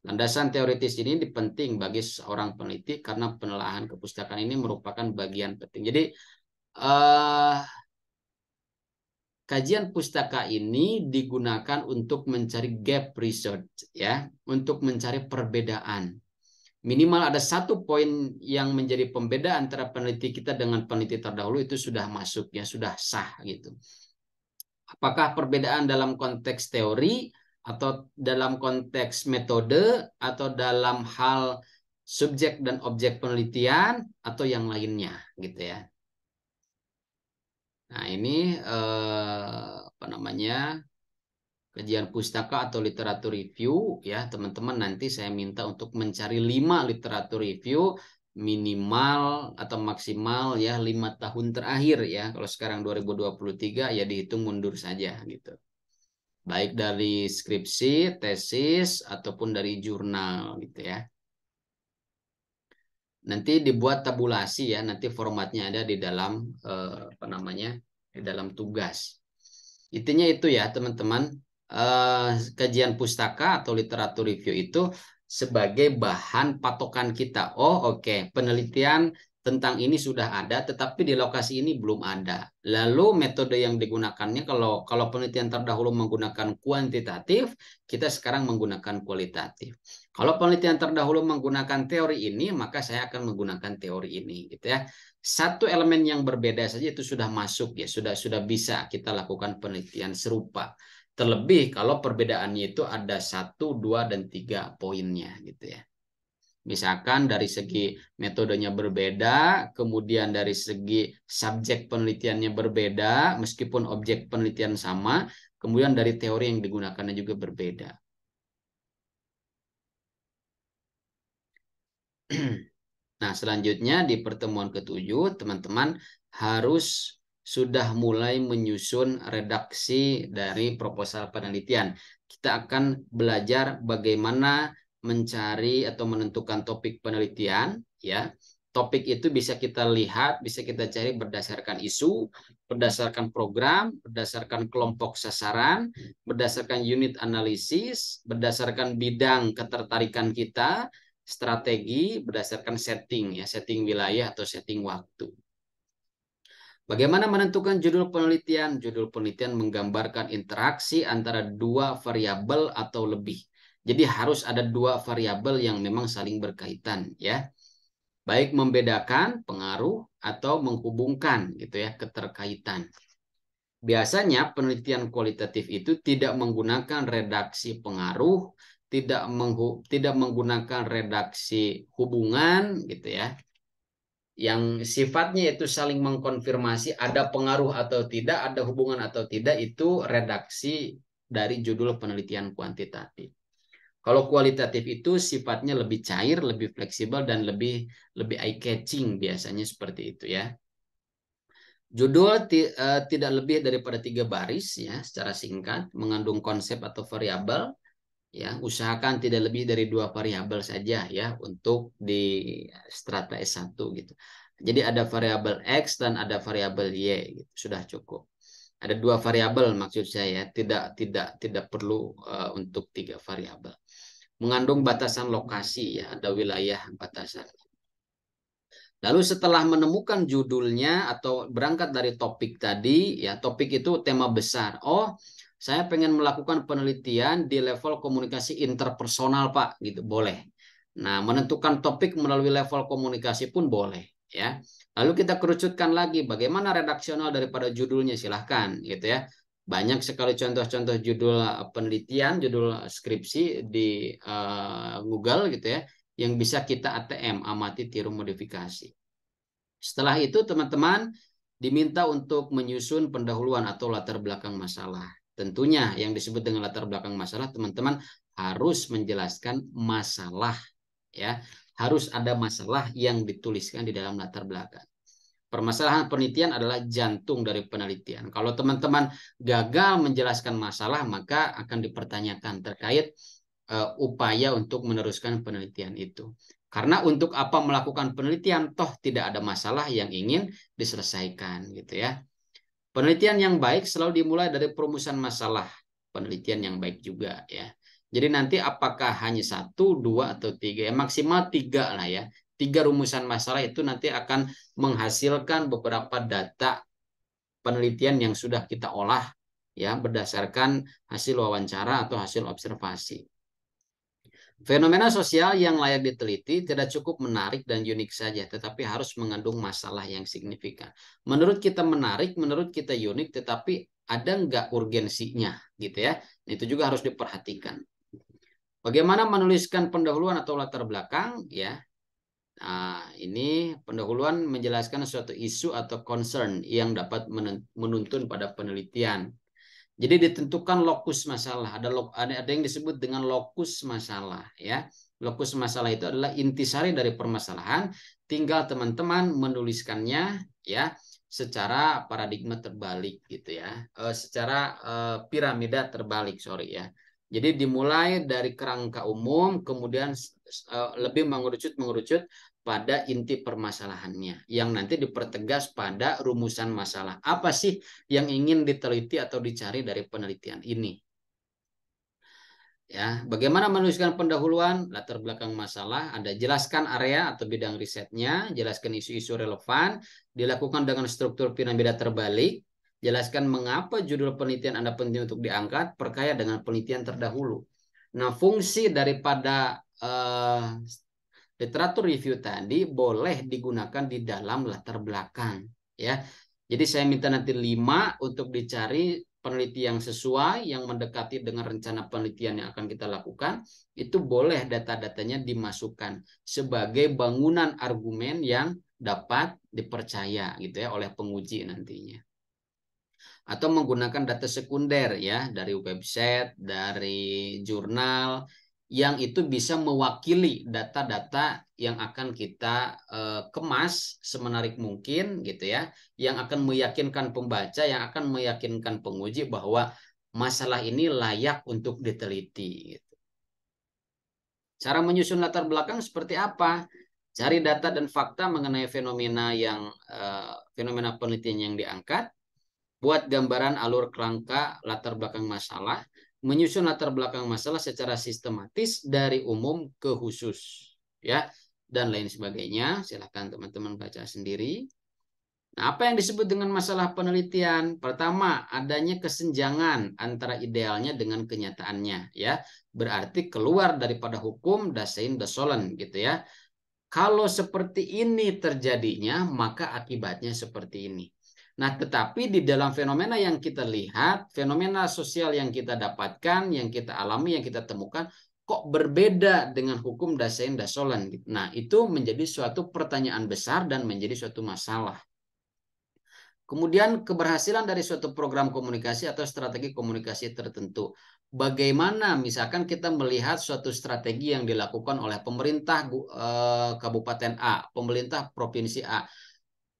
Landasan teoritis ini penting bagi seorang peneliti karena penelaahan kepustakaan ini merupakan bagian penting. Jadi kajian pustaka ini digunakan untuk mencari gap research ya, untuk mencari perbedaan. Minimal ada satu poin yang menjadi pembeda antara peneliti kita dengan peneliti terdahulu itu sudah masuk ya, sudah sah gitu. Apakah perbedaan dalam konteks teori atau dalam konteks metode atau dalam hal subjek dan objek penelitian atau yang lainnya gitu ya. Nah, ini apa namanya? Kajian pustaka atau literatur review ya teman-teman, nanti saya minta untuk mencari 5 literatur review minimal atau maksimal ya 5 tahun terakhir ya. Kalau sekarang 2023 ya dihitung mundur saja gitu. Baik dari skripsi, tesis ataupun dari jurnal gitu ya. Nanti dibuat tabulasi ya, nanti formatnya ada di dalam apa namanya? Di dalam tugas. Intinya itu ya teman-teman, kajian pustaka atau literatur review itu sebagai bahan patokan kita. Oh oke, penelitian tentang ini sudah ada, tetapi di lokasi ini belum ada. Lalu metode yang digunakannya, kalau penelitian terdahulu menggunakan kuantitatif, kita sekarang menggunakan kualitatif. Kalau penelitian terdahulu menggunakan teori ini, maka saya akan menggunakan teori ini, gitu ya. Satu elemen yang berbeda saja itu sudah masuk ya, sudah bisa kita lakukan penelitian serupa. Terlebih kalau perbedaannya itu ada 1, 2, dan 3 poinnya gitu ya. Misalkan dari segi metodenya berbeda, kemudian dari segi subjek penelitiannya berbeda, meskipun objek penelitian sama, kemudian dari teori yang digunakannya juga berbeda. Nah, selanjutnya di pertemuan ke-7, teman-teman harus sudah mulai menyusun redaksi dari proposal penelitian. Kita akan belajar bagaimana mencari atau menentukan topik penelitian, ya. Topik itu bisa kita lihat, bisa kita cari berdasarkan isu, berdasarkan program, berdasarkan kelompok sasaran, berdasarkan unit analisis, berdasarkan bidang ketertarikan kita, strategi, berdasarkan setting, ya, setting wilayah atau setting waktu. Bagaimana menentukan judul penelitian? Judul penelitian menggambarkan interaksi antara dua variabel atau lebih. Jadi harus ada dua variabel yang memang saling berkaitan, ya. Baik membedakan pengaruh atau menghubungkan gitu ya, keterkaitan. Biasanya penelitian kualitatif itu tidak menggunakan redaksi pengaruh, tidak menggunakan redaksi hubungan gitu ya, yang sifatnya itu saling mengkonfirmasi ada pengaruh atau tidak, ada hubungan atau tidak, itu redaksi dari judul penelitian kuantitatif. Kalau kualitatif itu sifatnya lebih cair, lebih fleksibel, dan lebih eye catching, biasanya seperti itu ya. Judul tidak lebih daripada 3 baris ya, secara singkat, mengandung konsep atau variabel. Ya, usahakan tidak lebih dari 2 variabel saja ya untuk di strata S1 gitu. Jadi ada variabel X dan ada variabel Y gitu, sudah cukup. Ada 2 variabel maksud saya, tidak perlu untuk 3 variabel. Mengandung batasan lokasi ya, ada wilayah batasan. Lalu setelah menemukan judulnya atau berangkat dari topik tadi, ya topik itu tema besar. Oh, saya pengen melakukan penelitian di level komunikasi interpersonal, Pak, gitu, boleh. Nah, menentukan topik melalui level komunikasi pun boleh, ya. Lalu kita kerucutkan lagi bagaimana redaksional daripada judulnya, silahkan, gitu ya. Banyak sekali contoh-contoh judul penelitian, judul skripsi di Google gitu ya, yang bisa kita ATM, amati, tiru, modifikasi. Setelah itu teman-teman diminta untuk menyusun pendahuluan atau latar belakang masalah. Tentunya yang disebut dengan latar belakang masalah, teman-teman harus menjelaskan masalah ya. Harus ada masalah yang dituliskan di dalam latar belakang. Permasalahan penelitian adalah jantung dari penelitian. Kalau teman-teman gagal menjelaskan masalah, maka akan dipertanyakan terkait upaya untuk meneruskan penelitian itu. Karena untuk apa melakukan penelitian, toh tidak ada masalah yang ingin diselesaikan gitu ya. Penelitian yang baik selalu dimulai dari perumusan masalah. Penelitian yang baik juga ya. Jadi nanti apakah hanya 1, 2, atau 3? Ya, maksimal 3 lah ya. 3 rumusan masalah itu nanti akan menghasilkan beberapa data penelitian yang sudah kita olah ya berdasarkan hasil wawancara atau hasil observasi. Fenomena sosial yang layak diteliti tidak cukup menarik dan unik saja, tetapi harus mengandung masalah yang signifikan. Menurut kita menarik, menurut kita unik, tetapi ada nggak urgensinya, gitu ya? Itu juga harus diperhatikan. Bagaimana menuliskan pendahuluan atau latar belakang, ya? Nah, ini pendahuluan menjelaskan suatu isu atau concern yang dapat menuntun pada penelitian. Jadi ditentukan lokus masalah. Ada yang disebut dengan lokus masalah ya. Lokus masalah itu adalah intisari dari permasalahan. Tinggal teman-teman menuliskannya ya secara paradigma terbalik gitu ya. Secara piramida terbalik, sorry ya. Jadi dimulai dari kerangka umum, kemudian lebih mengerucut pada inti permasalahannya yang nanti dipertegas pada rumusan masalah. Apa sih yang ingin diteliti atau dicari dari penelitian ini? Ya, bagaimana menuliskan pendahuluan, latar belakang masalah, ada jelaskan area atau bidang risetnya, jelaskan isu-isu relevan, dilakukan dengan struktur piramida terbalik, jelaskan mengapa judul penelitian Anda penting untuk diangkat, perkaya dengan penelitian terdahulu. Nah, fungsi daripada literatur review tadi boleh digunakan di dalam latar belakang ya. Jadi saya minta nanti 5 untuk dicari peneliti yang sesuai, yang mendekati dengan rencana penelitian yang akan kita lakukan. Itu boleh data-datanya dimasukkan sebagai bangunan argumen yang dapat dipercaya gitu ya oleh penguji nantinya. Atau menggunakan data sekunder ya dari website, dari jurnal yang itu bisa mewakili data-data yang akan kita kemas semenarik mungkin gitu ya, yang akan meyakinkan pembaca, yang akan meyakinkan penguji bahwa masalah ini layak untuk diteliti gitu. Cara menyusun latar belakang seperti apa? Cari data dan fakta mengenai fenomena penelitian yang diangkat, buat gambaran alur kerangka latar belakang masalah, menyusun latar belakang masalah secara sistematis dari umum ke khusus, ya, dan lain sebagainya. Silakan teman-teman baca sendiri. Nah, apa yang disebut dengan masalah penelitian? Pertama, adanya kesenjangan antara idealnya dengan kenyataannya, ya. Berarti keluar daripada hukum dasein desolen gitu ya. Kalau seperti ini terjadinya, maka akibatnya seperti ini. Nah, tetapi di dalam fenomena yang kita lihat, fenomena sosial yang kita dapatkan, yang kita alami, yang kita temukan, kok berbeda dengan hukum dasein dasolen. Nah, itu menjadi suatu pertanyaan besar dan menjadi suatu masalah. Kemudian keberhasilan dari suatu program komunikasi atau strategi komunikasi tertentu. Bagaimana misalkan kita melihat suatu strategi yang dilakukan oleh pemerintah Kabupaten A, pemerintah Provinsi A.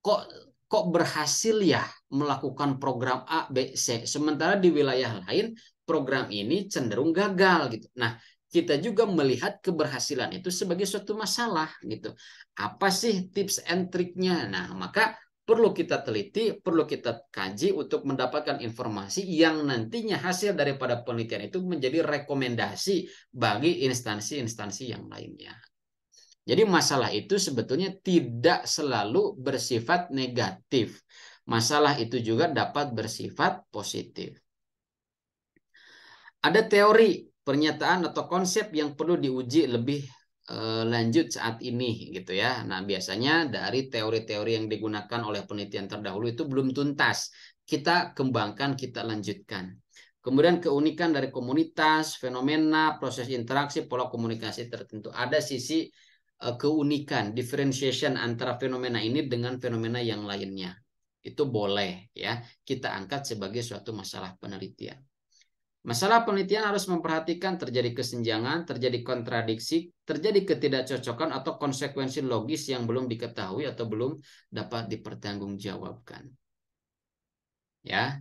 Kok kok berhasil ya melakukan program A, B, C. Sementara di wilayah lain program ini cenderung gagal gitu. Nah, kita juga melihat keberhasilan itu sebagai suatu masalah gitu. Apa sih tips and triknya? Nah, maka perlu kita teliti, perlu kita kaji untuk mendapatkan informasi yang nantinya hasil daripada penelitian itu menjadi rekomendasi bagi instansi-instansi yang lainnya. Jadi masalah itu sebetulnya tidak selalu bersifat negatif. Masalah itu juga dapat bersifat positif. Ada teori, pernyataan atau konsep yang perlu diuji lebih lanjut saat ini gitu ya. Nah, biasanya dari teori-teori yang digunakan oleh penelitian terdahulu itu belum tuntas. Kita kembangkan, kita lanjutkan. Kemudian keunikan dari komunitas, fenomena, proses interaksi, pola komunikasi tertentu. Ada sisi keunikan, differentiation antara fenomena ini dengan fenomena yang lainnya. Itu boleh ya, kita angkat sebagai suatu masalah penelitian. Masalah penelitian harus memperhatikan terjadi kesenjangan, terjadi kontradiksi, terjadi ketidakcocokan atau konsekuensi logis yang belum diketahui atau belum dapat dipertanggungjawabkan. Ya,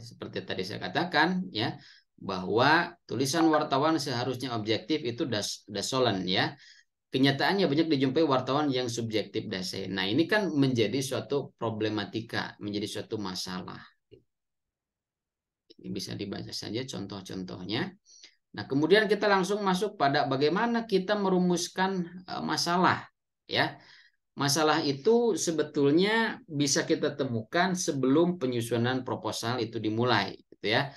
seperti tadi saya katakan ya, bahwa tulisan wartawan seharusnya objektif itu dasolen ya. Kenyataannya banyak dijumpai wartawan yang subjektif dase. Nah, ini kan menjadi suatu problematika, menjadi suatu masalah. Ini bisa dibaca saja contoh-contohnya. Nah, kemudian kita langsung masuk pada bagaimana kita merumuskan masalah, ya. Masalah itu sebetulnya bisa kita temukan sebelum penyusunan proposal itu dimulai, gitu ya.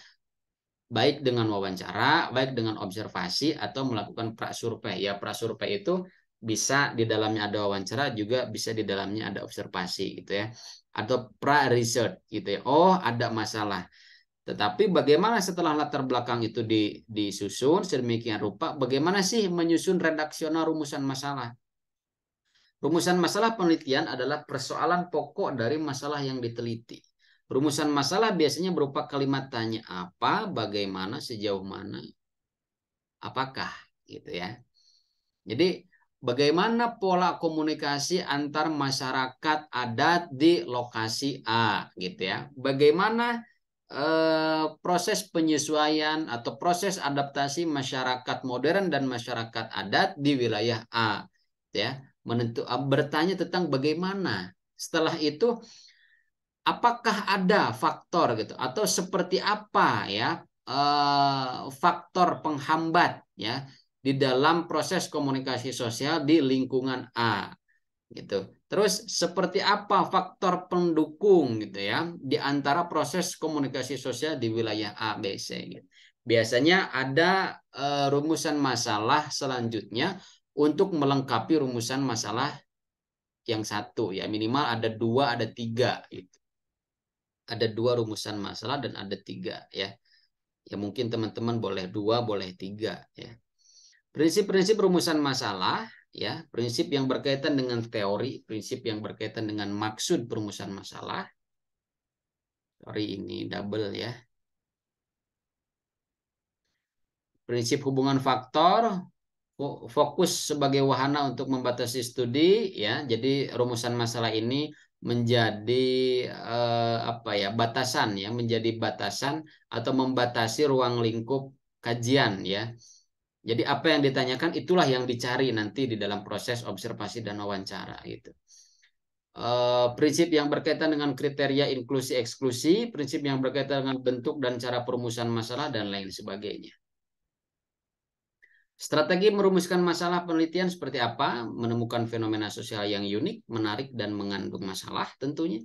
Baik dengan wawancara, baik dengan observasi atau melakukan prasurvei. Ya, prasurvei itu bisa di dalamnya ada wawancara, juga bisa di dalamnya ada observasi, gitu ya. Atau pra-research, gitu ya. Oh, ada masalah. Tetapi bagaimana setelah latar belakang itu disusun sedemikian rupa, bagaimana sih menyusun redaksional rumusan masalah? Rumusan masalah penelitian adalah persoalan pokok dari masalah yang diteliti. Rumusan masalah biasanya berupa kalimat tanya apa, bagaimana, sejauh mana, apakah, gitu ya. Jadi bagaimana pola komunikasi antar masyarakat adat di lokasi A, gitu ya. Bagaimana proses penyesuaian atau proses adaptasi masyarakat modern dan masyarakat adat di wilayah A, ya. Bertanya tentang bagaimana. Setelah itu apakah ada faktor gitu atau seperti apa ya faktor penghambat ya di dalam proses komunikasi sosial di lingkungan A gitu. Terus seperti apa faktor pendukung gitu ya di antara proses komunikasi sosial di wilayah A, B, C gitu. Biasanya ada rumusan masalah selanjutnya untuk melengkapi rumusan masalah yang satu ya, minimal ada dua, ada tiga gitu. Ada dua rumusan masalah dan ada tiga ya. Ya mungkin teman-teman boleh dua, boleh tiga ya. Prinsip-prinsip rumusan masalah ya, prinsip yang berkaitan dengan teori, prinsip yang berkaitan dengan maksud perumusan masalah. Sorry ini double ya. Prinsip hubungan faktor, fokus sebagai wahana untuk membatasi studi, ya. Jadi rumusan masalah ini menjadi apa ya, batasan, ya, menjadi batasan atau membatasi ruang lingkup kajian, ya. Jadi apa yang ditanyakan itulah yang dicari nanti di dalam proses observasi dan wawancara gitu. Prinsip yang berkaitan dengan kriteria inklusi eksklusi, prinsip yang berkaitan dengan bentuk dan cara perumusan masalah dan lain sebagainya. Strategi merumuskan masalah penelitian seperti apa? Menemukan fenomena sosial yang unik, menarik, dan mengandung masalah tentunya.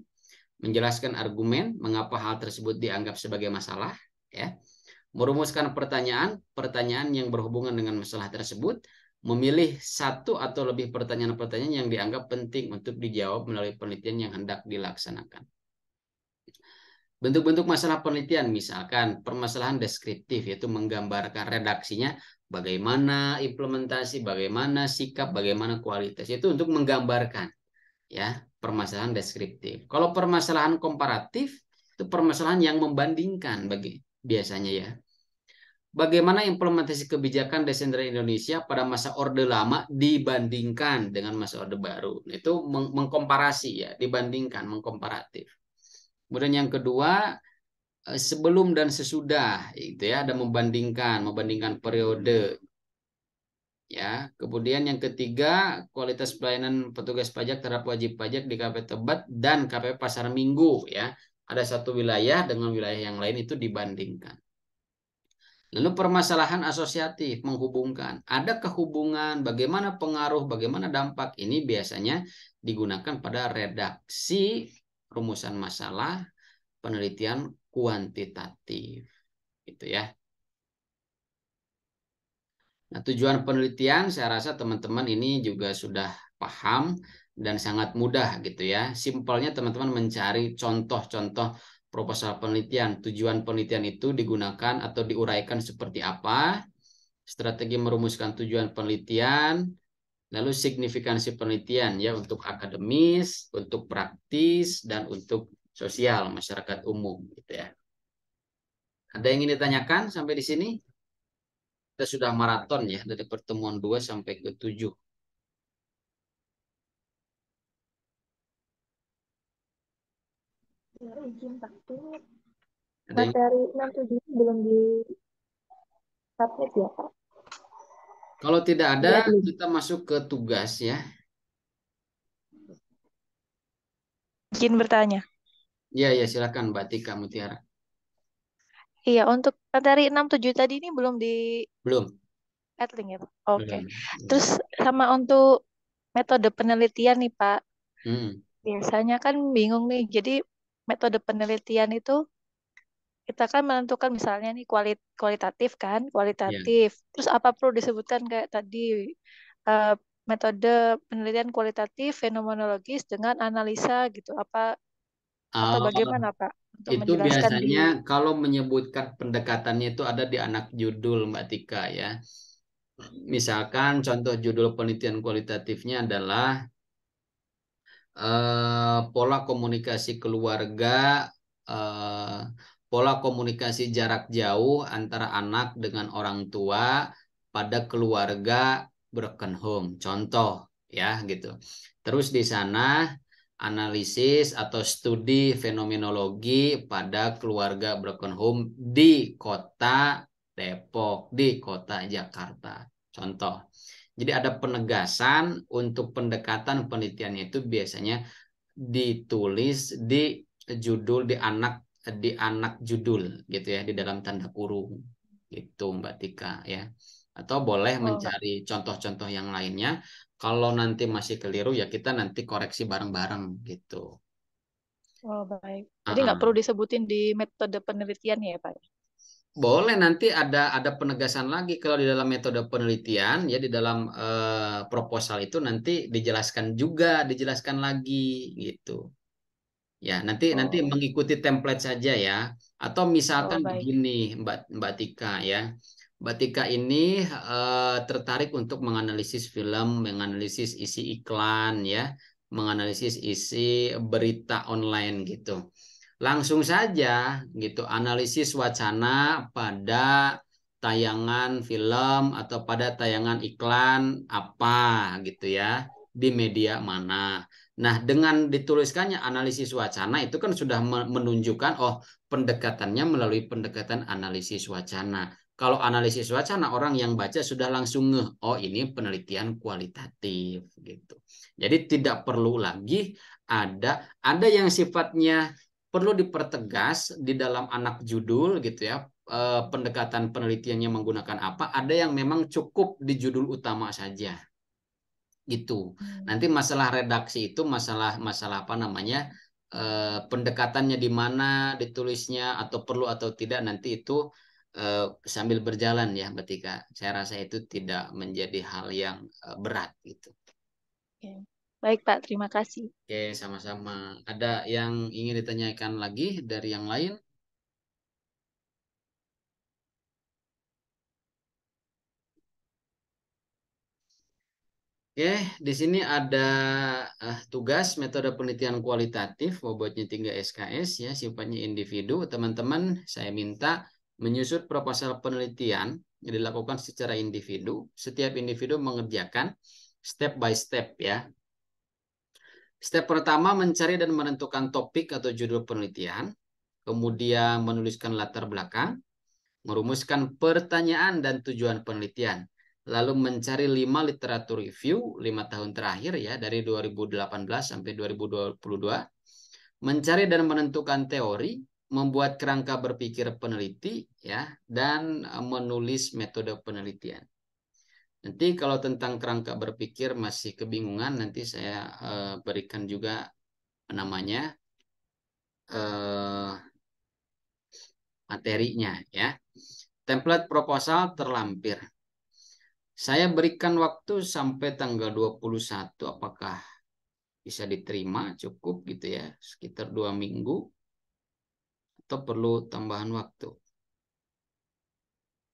Menjelaskan argumen mengapa hal tersebut dianggap sebagai masalah, ya. Merumuskan pertanyaan yang berhubungan dengan masalah tersebut, memilih satu atau lebih pertanyaan-pertanyaan yang dianggap penting untuk dijawab melalui penelitian yang hendak dilaksanakan. Bentuk-bentuk masalah penelitian, misalkan permasalahan deskriptif, yaitu menggambarkan redaksinya, bagaimana implementasi, bagaimana sikap, bagaimana kualitas, itu untuk menggambarkan, ya, permasalahan deskriptif. Kalau permasalahan komparatif, itu permasalahan yang membandingkan biasanya, ya. Bagaimana implementasi kebijakan desainer Indonesia pada masa Orde Lama dibandingkan dengan masa Orde Baru. Itu mengkomparasi, ya, dibandingkan, mengkomparatif. Kemudian yang kedua, sebelum dan sesudah, itu ya, ada membandingkan periode, ya. Kemudian yang ketiga, kualitas pelayanan petugas pajak terhadap wajib pajak di KPP Tebet dan KPP Pasar Minggu, ya. Ada satu wilayah dengan wilayah yang lain itu dibandingkan. Lalu permasalahan asosiatif, menghubungkan. Adakah hubungan, bagaimana pengaruh, bagaimana dampak? Ini biasanya digunakan pada redaksi rumusan masalah penelitian kuantitatif. Gitu, ya. Nah, tujuan penelitian saya rasa teman-teman ini juga sudah paham dan sangat mudah gitu, ya. Simpelnya teman-teman mencari contoh-contoh proposal penelitian. Tujuan penelitian itu digunakan atau diuraikan seperti apa, strategi merumuskan tujuan penelitian, lalu signifikansi penelitian, ya, untuk akademis, untuk praktis, dan untuk sosial masyarakat umum gitu, ya. Ada yang ingin ditanyakan sampai di sini? Kita sudah maraton, ya, dari pertemuan 2 sampai ke 7. Ya, izin Pak, ini Ada yang... materi 67 belum di submit ya Pak? Kalau tidak ada, Di admin. kita masuk ke tugas, ya. Izin bertanya. Ya, ya, silakan Mbak Tika Mutiara. Iya, untuk materi 67 tadi ini belum di Belum, adlink ya Pak? Oke. belum, belum. Terus sama untuk metode penelitian nih Pak. Hmm, Biasanya kan bingung nih. Jadi metode penelitian itu kita kan menentukan misalnya nih kualitatif kan, ya. kualitatif. Terus apa perlu disebutkan kayak tadi eh, metode penelitian kualitatif fenomenologis dengan analisa gitu. Apa atau Oh, bagaimana Pak untuk itu menjelaskan di biasanya kalau menyebutkan pendekatannya itu ada di anak judul, Mbak Tika, ya. Misalkan contoh judul penelitian kualitatifnya adalah pola komunikasi keluarga, eh, pola komunikasi jarak jauh antara anak dengan orang tua pada keluarga broken home. Contoh, ya, gitu. Terus di sana analisis atau studi fenomenologi pada keluarga broken home di kota Depok, di kota Jakarta. Contoh. Jadi ada penegasan untuk pendekatan penelitiannya itu biasanya ditulis di judul, di anak judul gitu, ya, di dalam tanda kurung gitu Mbak Tika, ya. Atau boleh oh enggak. mencari contoh-contoh yang lainnya. Kalau nanti masih keliru, ya kita nanti koreksi bareng-bareng gitu. Oh baik. Jadi nggak perlu Uh-uh. disebutin di metode penelitian ya Pak? Boleh, nanti ada penegasan lagi kalau di dalam metode penelitian, ya, di dalam proposal itu nanti dijelaskan lagi gitu. Ya, nanti Oh, mengikuti template saja, ya. Atau misalkan oh baik. begini, Mbak Mbak Tika, ya. Mbak Tika ini tertarik untuk menganalisis film, menganalisis isi iklan, ya, menganalisis isi berita online gitu. Langsung saja gitu, analisis wacana pada tayangan film atau pada tayangan iklan apa gitu ya, di media mana. Nah, dengan dituliskannya analisis wacana itu kan sudah menunjukkan oh pendekatannya melalui pendekatan analisis wacana. Kalau analisis wacana orang yang baca sudah langsung ngeh, oh ini penelitian kualitatif gitu. Jadi tidak perlu lagi ada yang sifatnya perlu dipertegas di dalam anak judul gitu ya, pendekatan penelitiannya menggunakan apa, ada yang memang cukup di judul utama saja gitu. Nanti masalah redaksi itu masalah apa namanya, pendekatannya di mana ditulisnya atau perlu atau tidak nanti itu sambil berjalan ya, Betika. Saya rasa itu tidak menjadi hal yang berat gitu. Oke. Baik Pak, terima kasih. Oke, sama-sama. Ada yang ingin ditanyakan lagi dari yang lain? Oke, di sini ada tugas metode penelitian kualitatif, bobotnya 3 SKS ya, sifatnya individu. Teman-teman, saya minta menyusun proposal penelitian yang dilakukan secara individu. Setiap individu mengerjakan step by step ya. Step pertama mencari dan menentukan topik atau judul penelitian, kemudian menuliskan latar belakang, merumuskan pertanyaan dan tujuan penelitian, lalu mencari 5 literatur review 5 tahun terakhir ya, dari 2018 sampai 2022, mencari dan menentukan teori, membuat kerangka berpikir peneliti ya, dan menulis metode penelitian. Nanti kalau tentang kerangka berpikir masih kebingungan, nanti saya berikan juga namanya materinya ya. Template proposal terlampir. Saya berikan waktu sampai tanggal 21, apakah bisa diterima cukup gitu ya, sekitar 2 minggu atau perlu tambahan waktu?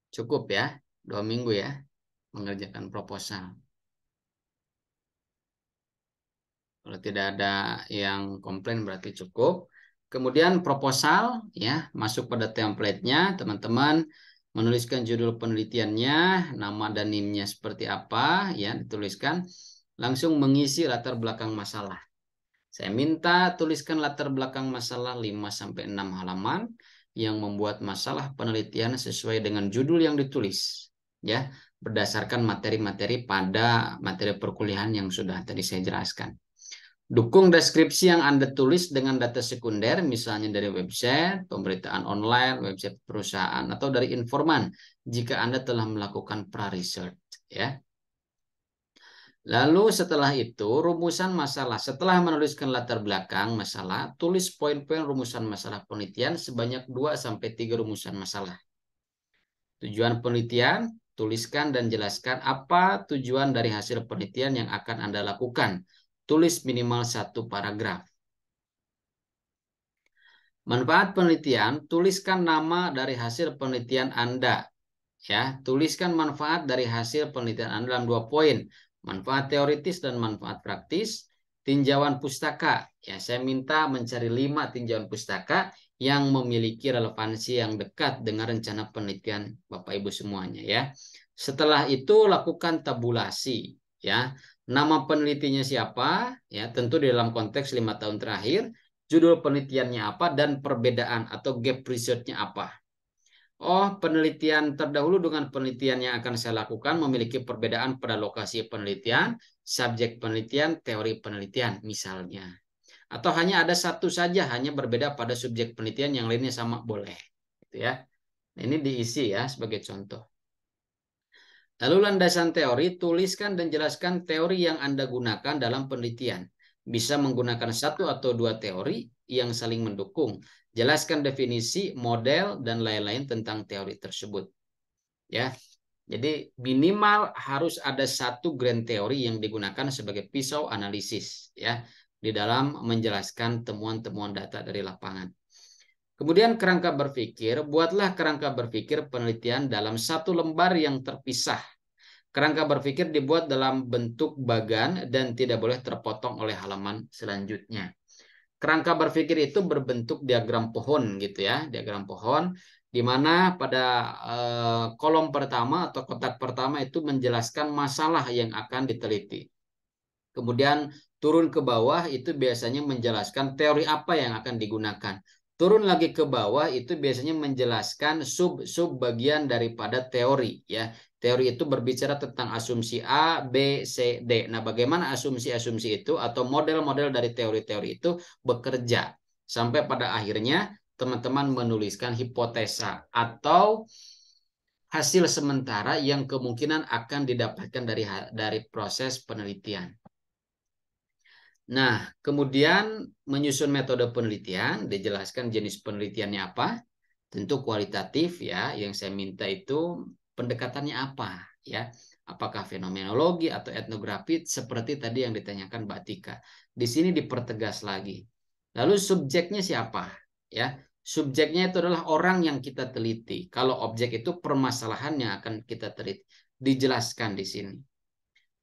Cukup ya, 2 minggu ya, mengerjakan proposal. Kalau tidak ada yang komplain berarti cukup. Kemudian proposal ya, masuk pada template-nya, teman-teman menuliskan judul penelitiannya, nama dan NIM-nya seperti apa ya, dituliskan. Langsung mengisi latar belakang masalah. Saya minta tuliskan latar belakang masalah 5-6 halaman yang membuat masalah penelitian sesuai dengan judul yang ditulis ya, berdasarkan materi-materi pada materi perkuliahan yang sudah tadi saya jelaskan. Dukung deskripsi yang Anda tulis dengan data sekunder, misalnya dari website, pemberitaan online, website perusahaan, atau dari informan jika Anda telah melakukan pra-research ya. Lalu setelah itu rumusan masalah. Setelah menuliskan latar belakang masalah, tulis poin-poin rumusan masalah penelitian sebanyak 2-3 rumusan masalah. Tujuan penelitian, tuliskan dan jelaskan apa tujuan dari hasil penelitian yang akan Anda lakukan. Tulis minimal 1 paragraf. Manfaat penelitian, tuliskan nama dari hasil penelitian Anda. Ya, tuliskan manfaat dari hasil penelitian Anda dalam 2 poin. Manfaat teoritis dan manfaat praktis. Tinjauan pustaka. Ya, saya minta mencari 5 tinjauan pustaka yang memiliki relevansi yang dekat dengan rencana penelitian Bapak Ibu semuanya ya. Setelah itu lakukan tabulasi ya. Nama penelitinya siapa? Ya, tentu di dalam konteks 5 tahun terakhir. Judul penelitiannya apa dan perbedaan atau gap research-nya apa. Oh, penelitian terdahulu dengan penelitian yang akan saya lakukan memiliki perbedaan pada lokasi penelitian, subjek penelitian, teori penelitian misalnya. Atau hanya ada satu saja, hanya berbeda pada subjek penelitian, yang lainnya sama, boleh. Gitu ya. Ini diisi ya sebagai contoh. Lalu landasan teori, tuliskan dan jelaskan teori yang Anda gunakan dalam penelitian. Bisa menggunakan 1 atau 2 teori yang saling mendukung. Jelaskan definisi, model, dan lain-lain tentang teori tersebut. Ya, jadi minimal harus ada 1 grand teori yang digunakan sebagai pisau analisis ya, di dalam menjelaskan temuan-temuan data dari lapangan. Kemudian kerangka berpikir, buatlah kerangka berpikir penelitian dalam 1 lembar yang terpisah. Kerangka berpikir dibuat dalam bentuk bagan dan tidak boleh terpotong oleh halaman selanjutnya. Kerangka berpikir itu berbentuk diagram pohon gitu ya, diagram pohon. di mana pada kolom pertama atau kotak pertama itu menjelaskan masalah yang akan diteliti. Kemudian turun ke bawah itu biasanya menjelaskan teori apa yang akan digunakan. Turun lagi ke bawah itu biasanya menjelaskan sub-sub bagian daripada teori ya. Teori itu berbicara tentang asumsi A, B, C, D. Nah, bagaimana asumsi-asumsi itu atau model-model dari teori-teori itu bekerja sampai pada akhirnya teman-teman menuliskan hipotesa atau hasil sementara yang kemungkinan akan didapatkan dari proses penelitian. Nah, kemudian menyusun metode penelitian, dijelaskan jenis penelitiannya apa, tentu kualitatif ya, yang saya minta itu pendekatannya apa ya, apakah fenomenologi atau etnografi seperti tadi yang ditanyakan Mbak Tika. Di sini dipertegas lagi. Lalu subjeknya siapa ya? Subjeknya itu adalah orang yang kita teliti. Kalau objek itu permasalahan yang akan kita teliti, dijelaskan di sini.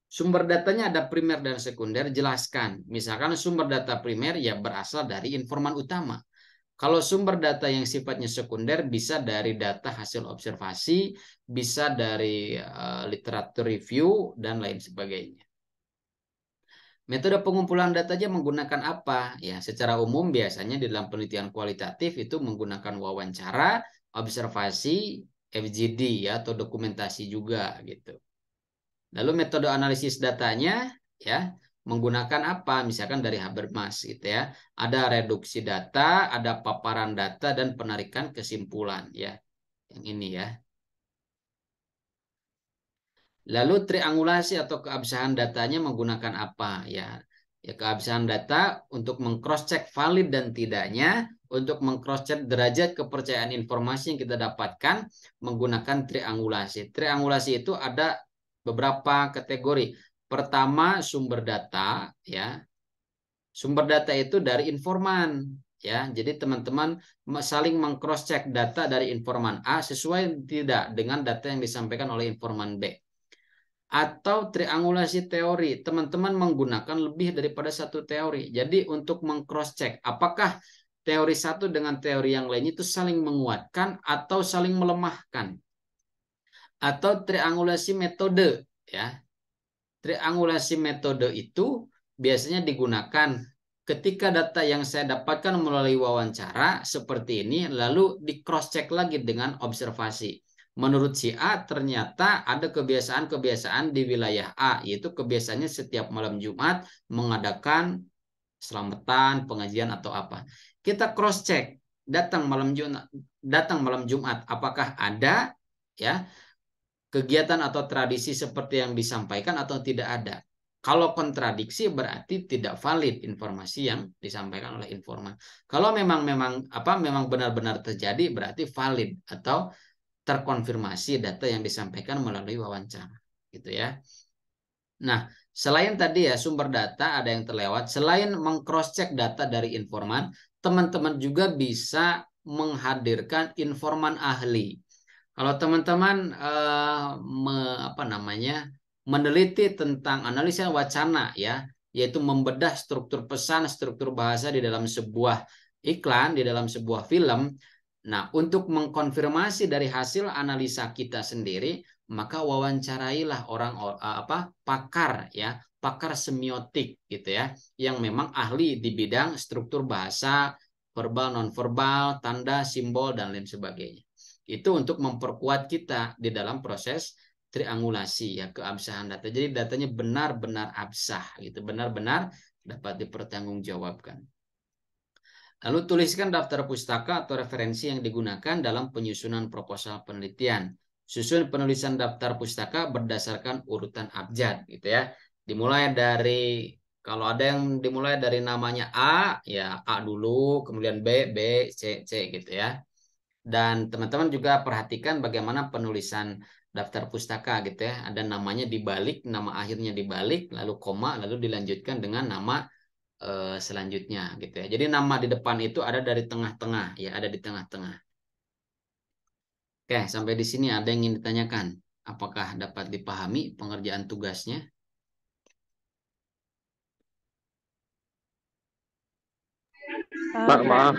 Sumber datanya ada primer dan sekunder, jelaskan. Misalkan sumber data primer ya berasal dari informan utama. Kalau sumber data yang sifatnya sekunder bisa dari data hasil observasi, bisa dari literatur review, dan lain sebagainya. Metode pengumpulan datanya menggunakan apa? Ya, secara umum biasanya di dalam penelitian kualitatif itu menggunakan wawancara, observasi, FGD ya atau dokumentasi juga gitu. Lalu metode analisis datanya ya menggunakan apa? Misalkan dari Habermas gitu ya. Ada reduksi data, ada paparan data dan penarikan kesimpulan ya. Yang ini ya. Lalu triangulasi atau keabsahan datanya menggunakan apa? Ya, ya keabsahan data untuk mengcross-check valid dan tidaknya, untuk mengcross-check derajat kepercayaan informasi yang kita dapatkan menggunakan triangulasi. Triangulasi itu ada beberapa kategori. Pertama, sumber data ya. Sumber data itu dari informan ya. Jadi teman-teman saling mengcross-check data dari informan A sesuai tidak dengan data yang disampaikan oleh informan B. Atau triangulasi teori, teman-teman menggunakan lebih daripada satu teori. Jadi untuk meng-cross-check apakah teori satu dengan teori yang lain itu saling menguatkan atau saling melemahkan. Atau triangulasi metode ya. Triangulasi metode itu biasanya digunakan ketika data yang saya dapatkan melalui wawancara seperti ini lalu di cross-check lagi dengan observasi. Menurut si A ternyata ada kebiasaan-kebiasaan di wilayah A, yaitu kebiasaannya setiap malam Jumat mengadakan selamatan, pengajian atau apa. Kita cross check datang malam Jumat apakah ada ya kegiatan atau tradisi seperti yang disampaikan atau tidak ada. Kalau kontradiksi berarti tidak valid informasi yang disampaikan oleh informan. Kalau memang benar-benar terjadi berarti valid atau terkonfirmasi data yang disampaikan melalui wawancara gitu ya. Nah, selain tadi ya sumber data ada yang terlewat, selain mengcross-check data dari informan, teman-teman juga bisa menghadirkan informan ahli. Kalau teman-teman meneliti tentang analisa wacana ya, yaitu membedah struktur pesan, struktur bahasa di dalam sebuah iklan, di dalam sebuah film. Nah, untuk mengkonfirmasi dari hasil analisa kita sendiri, maka wawancarailah orang pakar ya, pakar semiotik gitu ya, yang memang ahli di bidang struktur bahasa, verbal, nonverbal, tanda, simbol dan lain sebagainya. Itu untuk memperkuat kita di dalam proses triangulasi ya keabsahan data. Jadi datanya benar-benar absah gitu, benar-benar dapat dipertanggungjawabkan. Lalu tuliskan daftar pustaka atau referensi yang digunakan dalam penyusunan proposal penelitian. Susun penulisan daftar pustaka berdasarkan urutan abjad gitu ya. Dimulai dari kalau ada yang dimulai dari namanya A ya A dulu, kemudian B, B, C, C gitu ya. Dan teman-teman juga perhatikan bagaimana penulisan daftar pustaka gitu ya. Ada namanya dibalik, nama akhirnya dibalik, lalu koma, lalu dilanjutkan dengan nama selanjutnya gitu ya. Jadi nama di depan itu ada dari tengah-tengah ya, ada di tengah-tengah. Oke, sampai di sini ada yang ingin ditanyakan. Apakah dapat dipahami pengerjaan tugasnya? Pak, maaf.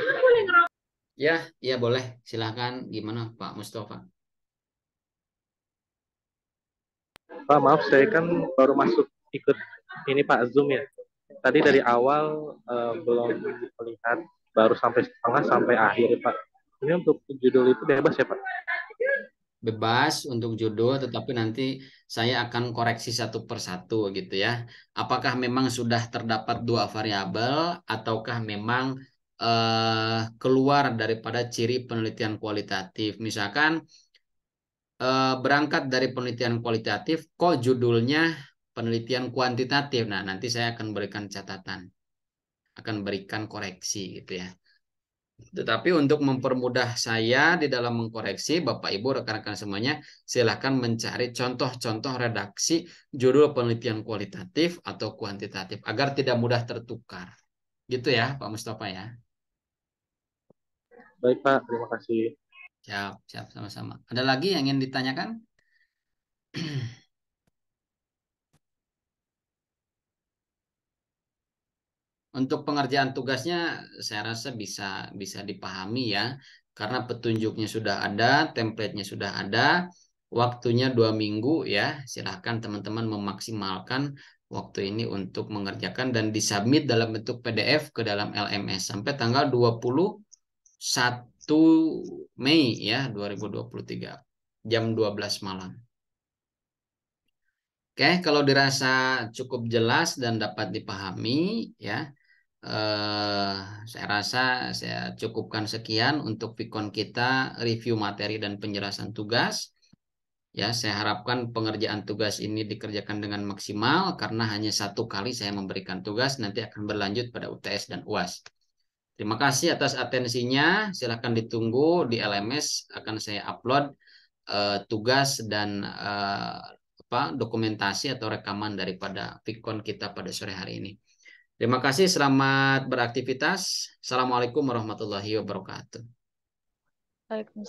Ya, ya boleh. Silahkan. Gimana Pak Mustafa? Pak, maaf saya kan baru masuk ikut ini Pak Zoom ya. Tadi dari Ya, awal belum melihat, baru sampai setengah sampai akhir Pak. Ini untuk judul itu bebas ya Pak? bebas untuk judul, tetapi nanti saya akan koreksi satu persatu gitu ya. Apakah memang sudah terdapat dua variabel, ataukah memang keluar daripada ciri penelitian kualitatif? Misalkan berangkat dari penelitian kualitatif, kok judulnya penelitian kuantitatif? Nah, nanti saya akan berikan catatan, akan berikan koreksi gitu ya. Tetapi untuk mempermudah saya di dalam mengkoreksi, Bapak Ibu, rekan-rekan semuanya, silahkan mencari contoh-contoh redaksi judul penelitian kualitatif atau kuantitatif agar tidak mudah tertukar. Gitu ya, Pak Mustafa ya. Baik Pak, terima kasih. Siap, siap, sama-sama. Ada lagi yang ingin ditanyakan? Untuk pengerjaan tugasnya, saya rasa bisa bisa dipahami ya, karena petunjuknya sudah ada, template-nya sudah ada, waktunya 2 minggu ya. Silahkan teman-teman memaksimalkan waktu ini untuk mengerjakan dan disubmit dalam bentuk PDF ke dalam LMS sampai tanggal 21 Mei ya 2023 jam 12 malam. Oke, kalau dirasa cukup jelas dan dapat dipahami ya. eh, saya rasa saya cukupkan sekian untuk Vicon kita, review materi dan penjelasan tugas. Ya, saya harapkan pengerjaan tugas ini dikerjakan dengan maksimal karena hanya satu kali saya memberikan tugas, nanti akan berlanjut pada UTS dan UAS. Terima kasih atas atensinya. Silakan ditunggu di LMS akan saya upload tugas dan dokumentasi atau rekaman daripada Vicon kita pada sore hari ini. Terima kasih, selamat beraktivitas. Assalamualaikum warahmatullahi wabarakatuh. Waalaikumsalam.